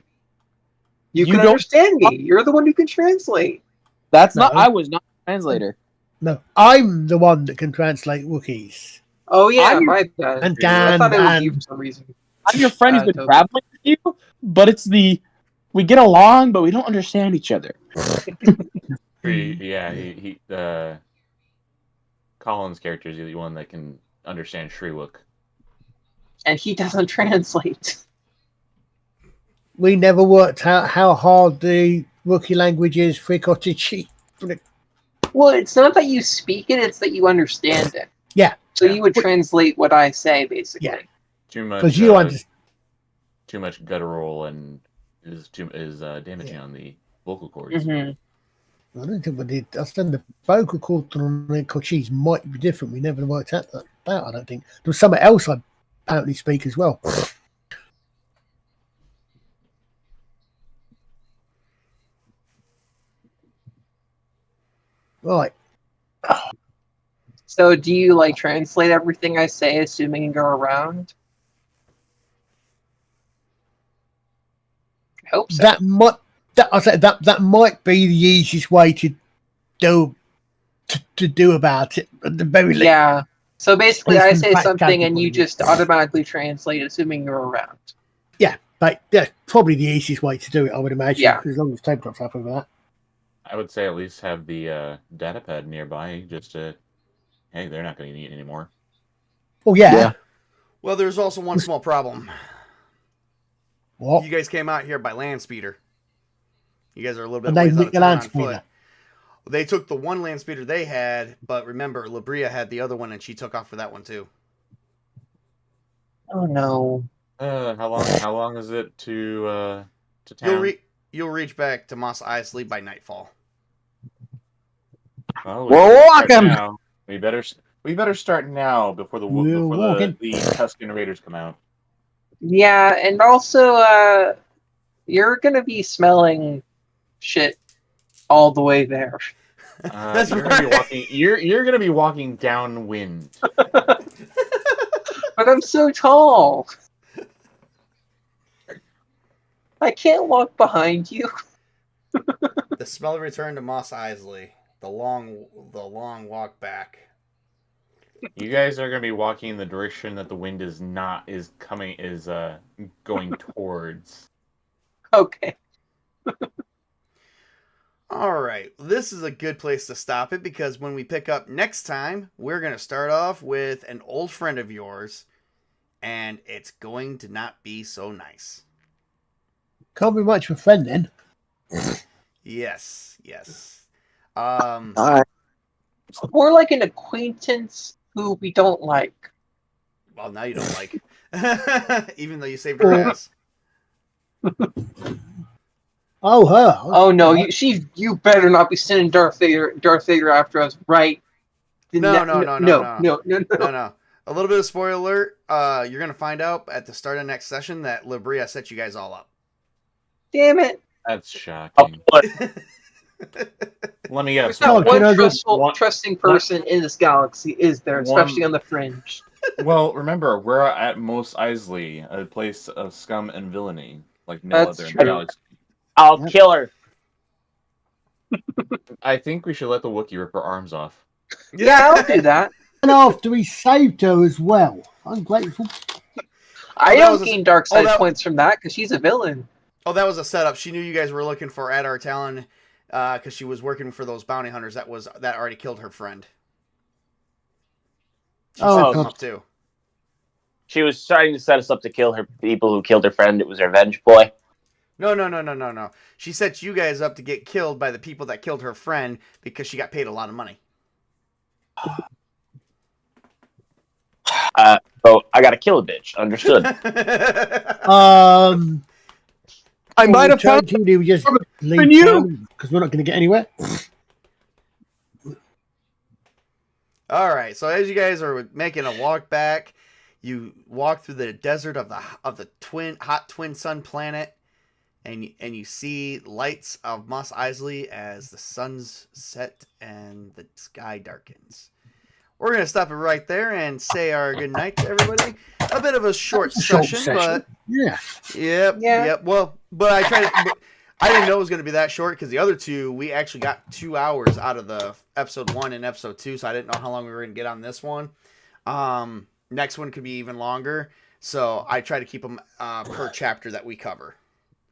You can don't- understand me. You're the one who can translate. That's No. not. I was not a translator. No, I'm the one that can translate Wookiees. Oh yeah, I'm- my bad. And I Dan, thought it was you and for some reason. I'm your friend who's been Tobey. traveling with you, but it's we get along, but we don't understand each other. Yeah, he Colin's character is the one that can understand Shriwook. And he doesn't translate. we never worked out how hard the Wookiee language is for Kotichi. Well, it's not that you speak it; it's that you understand it. Yeah. So you would translate what I say, basically. Yeah. Too much. Because you understand. Too much guttural and is damaging on the vocal cords. hmm I don't think we did. I understand the vocal cord on Kochi's might be different. We never worked out that. I don't think there was something else I apparently speak as well. Right. So, do you like translate everything I say, assuming you go around? I hope so. That might. I said that might be the easiest way to do to do about it at the very least. Yeah. So basically, It's I in say fact something and you calculated. just automatically translate, assuming you're around. Yeah, but that's probably the easiest way to do it, I would imagine. Yeah. As long as Tabletop's happy with that. I would say at least have the data pad nearby, just to. Hey, they're not going to need it anymore. Oh yeah. Yeah. Well, there's also one small problem. What? You guys came out here by land speeder. You guys are a little bit And they ways out nicked of the town land on speeder. foot. They took the one land speeder they had, but remember, Labria had the other one, and she took off for that one too. Oh no. How long is it to town? You'll reach back to Mos Eisley by nightfall. Well, We're walking! now. We better start now before We're walking. the Tusken Raiders come out. Yeah, and also, you're gonna be smelling shit all the way there. That's you're right. gonna be walking. You're gonna be walking downwind. But I'm so tall. I can't walk behind you. The smell returned to Mos Eisley. The long walk back. You guys are gonna be walking in the direction that the wind is going towards. Okay. All right, this is a good place to stop it because when we pick up next time, we're going to start off with an old friend of yours, and it's going to not be so nice. Can't be much of a friend then. Yes. All right. More like an acquaintance who we don't like. Well, now you don't like. Even though you saved her ass. Oh, her. Oh no, you better not be sending Darth Vader after us, right? No. No. A little bit of spoiler alert. You're going to find out at the start of next session that Labria set you guys all up. Damn it. That's shocking. Let me guess. Not Oh, one trusting person in this galaxy is there, especially on the fringe. Well, remember, we're at Mos Eisley, a place of scum and villainy, like no That's other in true. the galaxy. I'll kill her. I think we should let the Wookiee rip her arms off. Yeah, I'll do that. And after we saved her as well. I'm grateful. I that don't was a- gain dark side oh, that- points from that because she's a villain. Oh, that was a setup. She knew you guys were looking for ArcherColin because she was working for those bounty hunters that already killed her friend. She Oh, set them God. up too. She was trying to set us up to kill her people who killed her friend. It was revenge boy. No. She set you guys up to get killed by the people that killed her friend because she got paid a lot of money. So I gotta kill a bitch. Understood. I might have found told you we just leave you. because we're not going to get anywhere. All right. So as you guys are making a walk back, you walk through the desert of the hot twin sun planet, and you see lights of Mos Eisley as the sun's set and the sky darkens. We're going to stop it right there and say our good night to everybody. A bit of a short session, but Yeah. yep. Well, but I didn't know it was going to be that short because the other two, we actually got 2 hours out of the episode 1 and episode 2, so I didn't know how long we were going to get on this one. Next one could be even longer, so I try to keep them per chapter that we cover.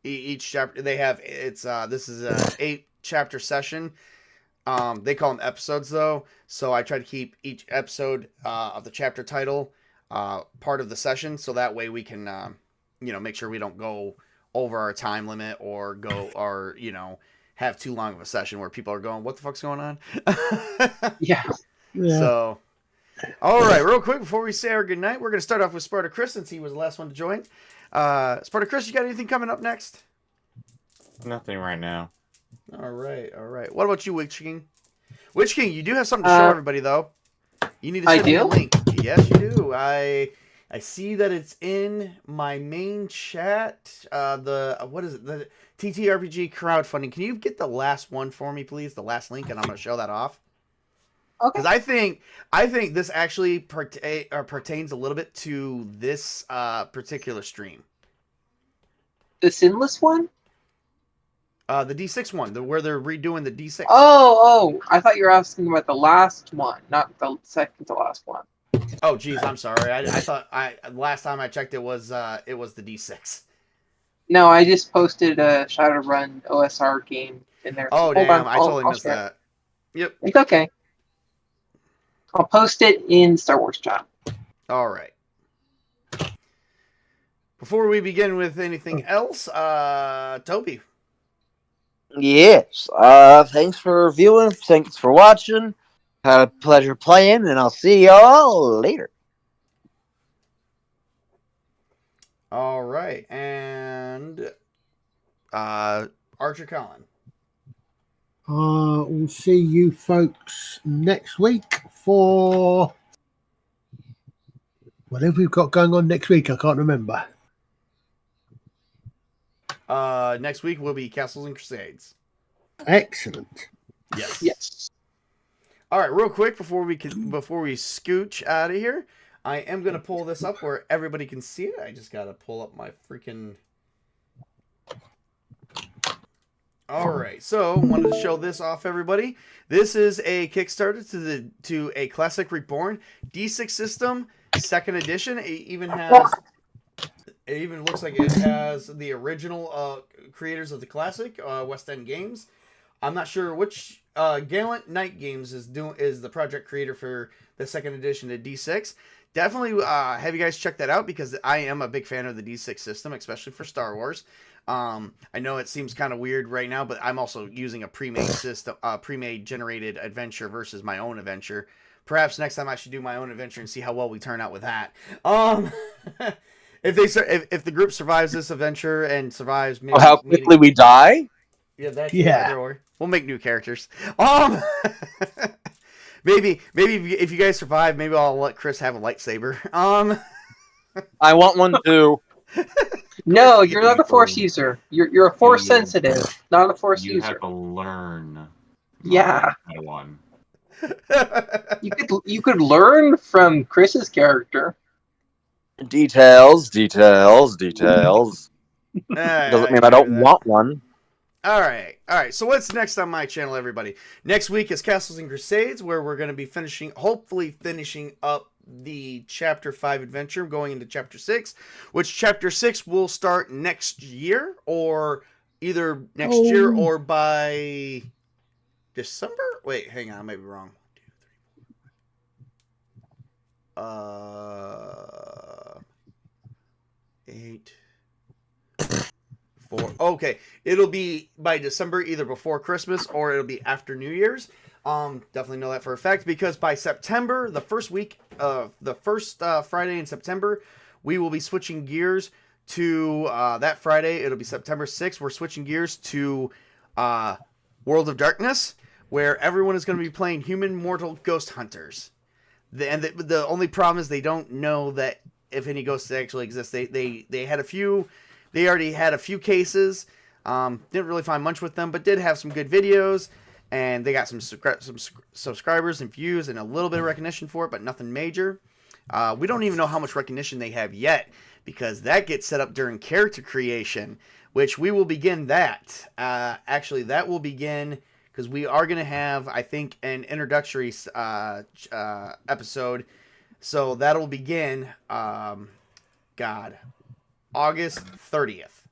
Each chapter they have this is a 8 chapter session. They call them episodes though, so I try to keep each episode of the chapter title part of the session, so that way we can make sure we don't go over our time limit or have too long of a session where people are going, what the fuck's going on? Yeah. So all right, real quick before we say our good night, we're going to start off with Sparta Chris since he was the last one to join. Sparta Chris, you got anything coming up next? Nothing right now. All right. What about you, Witch King? Witch King, you do have something to show everybody, though. You need to send me a link. Yes, you do. I see that it's in my main chat. What is it? The TTRPG crowdfunding. Can you get the last one for me, please? The last link, and I'm going to show that off. Okay. Because I think this actually pertains a little bit to this particular stream. The sinless one? The D6 one, where they're redoing the D6. Oh, I thought you were asking about the last one, not the second to last one. Oh, geez, I'm sorry. I thought last time I checked it was the D6. No, I just posted a Shadowrun OSR game in there. Oh, Hold damn, on, I totally I'll missed share. that. Yep. It's okay. I'll post it in Star Wars chat. All right. Before we begin with anything else, Tobey. Yes. Thanks for viewing. Thanks for watching. Had a pleasure playing, and I'll see y'all later. All right, and ArcherColin. We'll see you folks next week for whatever we've got going on next week. I can't remember. Next week will be Castles and Crusades. Excellent. Yes. Yes. All right, real quick before we scooch out of here, I am gonna pull this up where everybody can see it. I just gotta pull up my freaking. All right, so wanted to show this off, everybody. This is a Kickstarter to a Classic Reborn D6 system, 2nd edition. It even looks like it has the original creators of the classic, West End Games. I'm not sure which Gallant Knight Games is the project creator for the 2nd edition of D6. Definitely have you guys check that out because I am a big fan of the D6 system, especially for Star Wars. I know it seems kind of weird right now, but I'm also using a pre-made system, pre-made generated adventure versus my own adventure. Perhaps next time I should do my own adventure and see how well we turn out with that. If the group survives this adventure and survives, maybe How quickly we die? Yeah. We'll make new characters. Maybe if you guys survive, maybe I'll let Chris have a lightsaber. I want one too. No, you're not a Force user. You're a Force sensitive, not a Force You user. have to learn. Yeah. One. You could learn from Chris's character. Details. Doesn't mean I don't want one. All right. So what's next on my channel, everybody? Next week is Castles and Crusades, where we're going to be hopefully finishing up the Chapter 5 adventure, going into Chapter 6, which Chapter 6 will start next year, or either next year or by December? Wait, hang on, I might be wrong. 8, 4. Okay, it'll be by December, either before Christmas or it'll be after New Year's. Definitely know that for a fact because by September, the first Friday in September, we will be switching gears to that Friday. It'll be September 6th. We're switching gears to World of Darkness, where everyone is going to be playing human mortal ghost hunters. The only problem is they don't know that if any ghosts actually exist. They had a few. They already had a few cases. Didn't really find much with them, but did have some good videos. And they got some subscribers and views and a little bit of recognition for it, but nothing major. We don't even know how much recognition they have yet because that gets set up during character creation, which we will begin that. Actually, that will begin because we are going to have, I think, an introductory episode. So that'll begin, August 30th.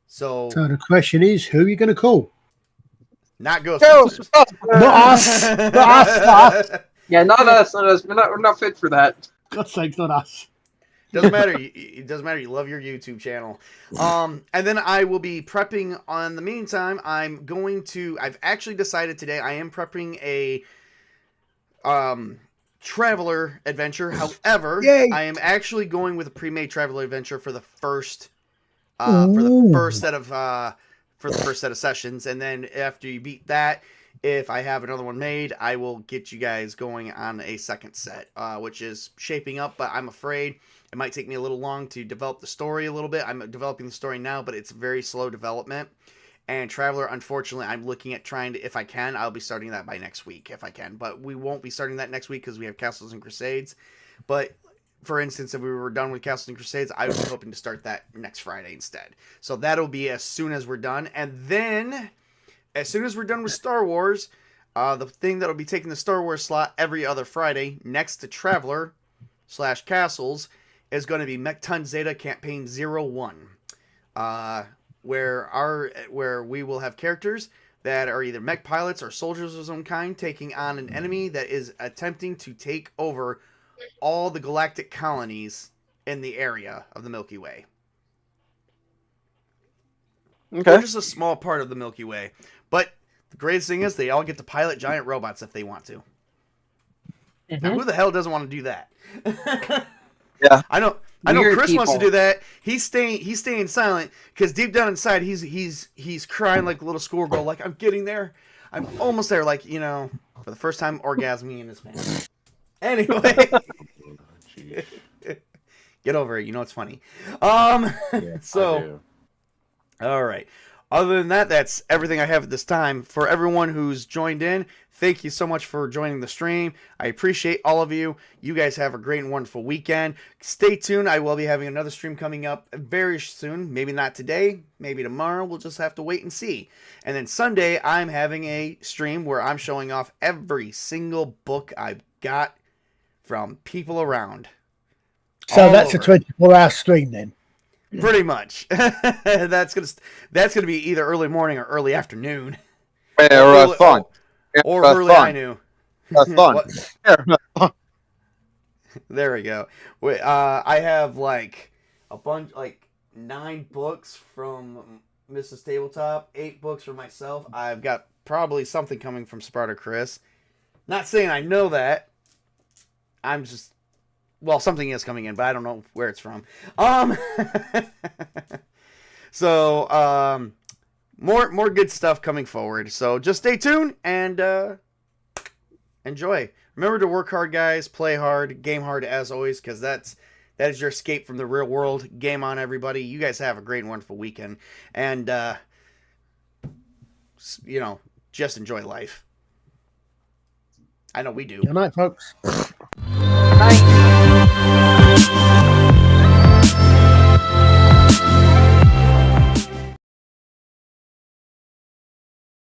So the question is, who are you going to call? Not Ghostbusters. Not us. Not us. Yeah, not us. We're not fit for that. God's sake, not us. Doesn't matter. It doesn't matter. You love your YouTube channel. And then I will be prepping on the meantime. I've actually decided today I am prepping a Traveler adventure. However, Yay. I am actually going with a pre-made Traveler adventure for the first set of sessions, and then after you beat that, if I have another one made, I will get you guys going on a second set, which is shaping up, but I'm afraid it might take me a little long to develop the story a little bit. I'm developing the story now, but it's very slow development. And Traveler, unfortunately, I'm looking at trying to, if I can, I'll be starting that by next week, if I can. But we won't be starting that next week because we have Castles and Crusades. But for instance, if we were done with Castles and Crusades, I was hoping to start that next Friday instead. So that'll be as soon as we're done. And then, as soon as we're done with Star Wars, the thing that'll be taking the Star Wars slot every other Friday, next to Traveler/Castles, is going to be Mech-Ton Zeta Campaign 01. Where we will have characters that are either mech pilots or soldiers of some kind taking on an enemy that is attempting to take over all the galactic colonies in the area of the Milky Way. Okay. Or just a small part of the Milky Way. But the greatest thing is they all get to pilot giant robots if they want to. Now, who the hell doesn't want to do that? Yeah. I know Weird Chris wants to people. do that. He's staying silent because deep down inside he's crying like a little schoolgirl, like, I'm getting there. I'm almost there, like, you know, for the first time orgasming in this man. Anyway. Get over it, you know it's funny. So all right. Other than that, that's everything I have at this time. For everyone who's joined in, thank you so much for joining the stream. I appreciate all of you. You guys have a great and wonderful weekend. Stay tuned. I will be having another stream coming up very soon. Maybe not today, maybe tomorrow. We'll just have to wait and see. And then Sunday, I'm having a stream where I'm showing off every single book I've got from people around. So All that's over. a 24-hour stream then. Pretty much. That's gonna be either early morning or early afternoon. Yeah, fun. Or That's early fun. I knew. That's fun. What? Yeah. There we go. Wait, I have like a bunch, like 9 books from Mrs. Tabletop, 8 books for myself. I've got probably something coming from Sparta Chris. Not saying I know that. I'm just, well, something is coming in, but I don't know where it's from. So, more good stuff coming forward. So just stay tuned and enjoy. Remember to work hard, guys. Play hard, game hard as always, because that is your escape from the real world. Game on, everybody. You guys have a great and wonderful weekend, and you know, just enjoy life. I know we do. Good night, folks. Night.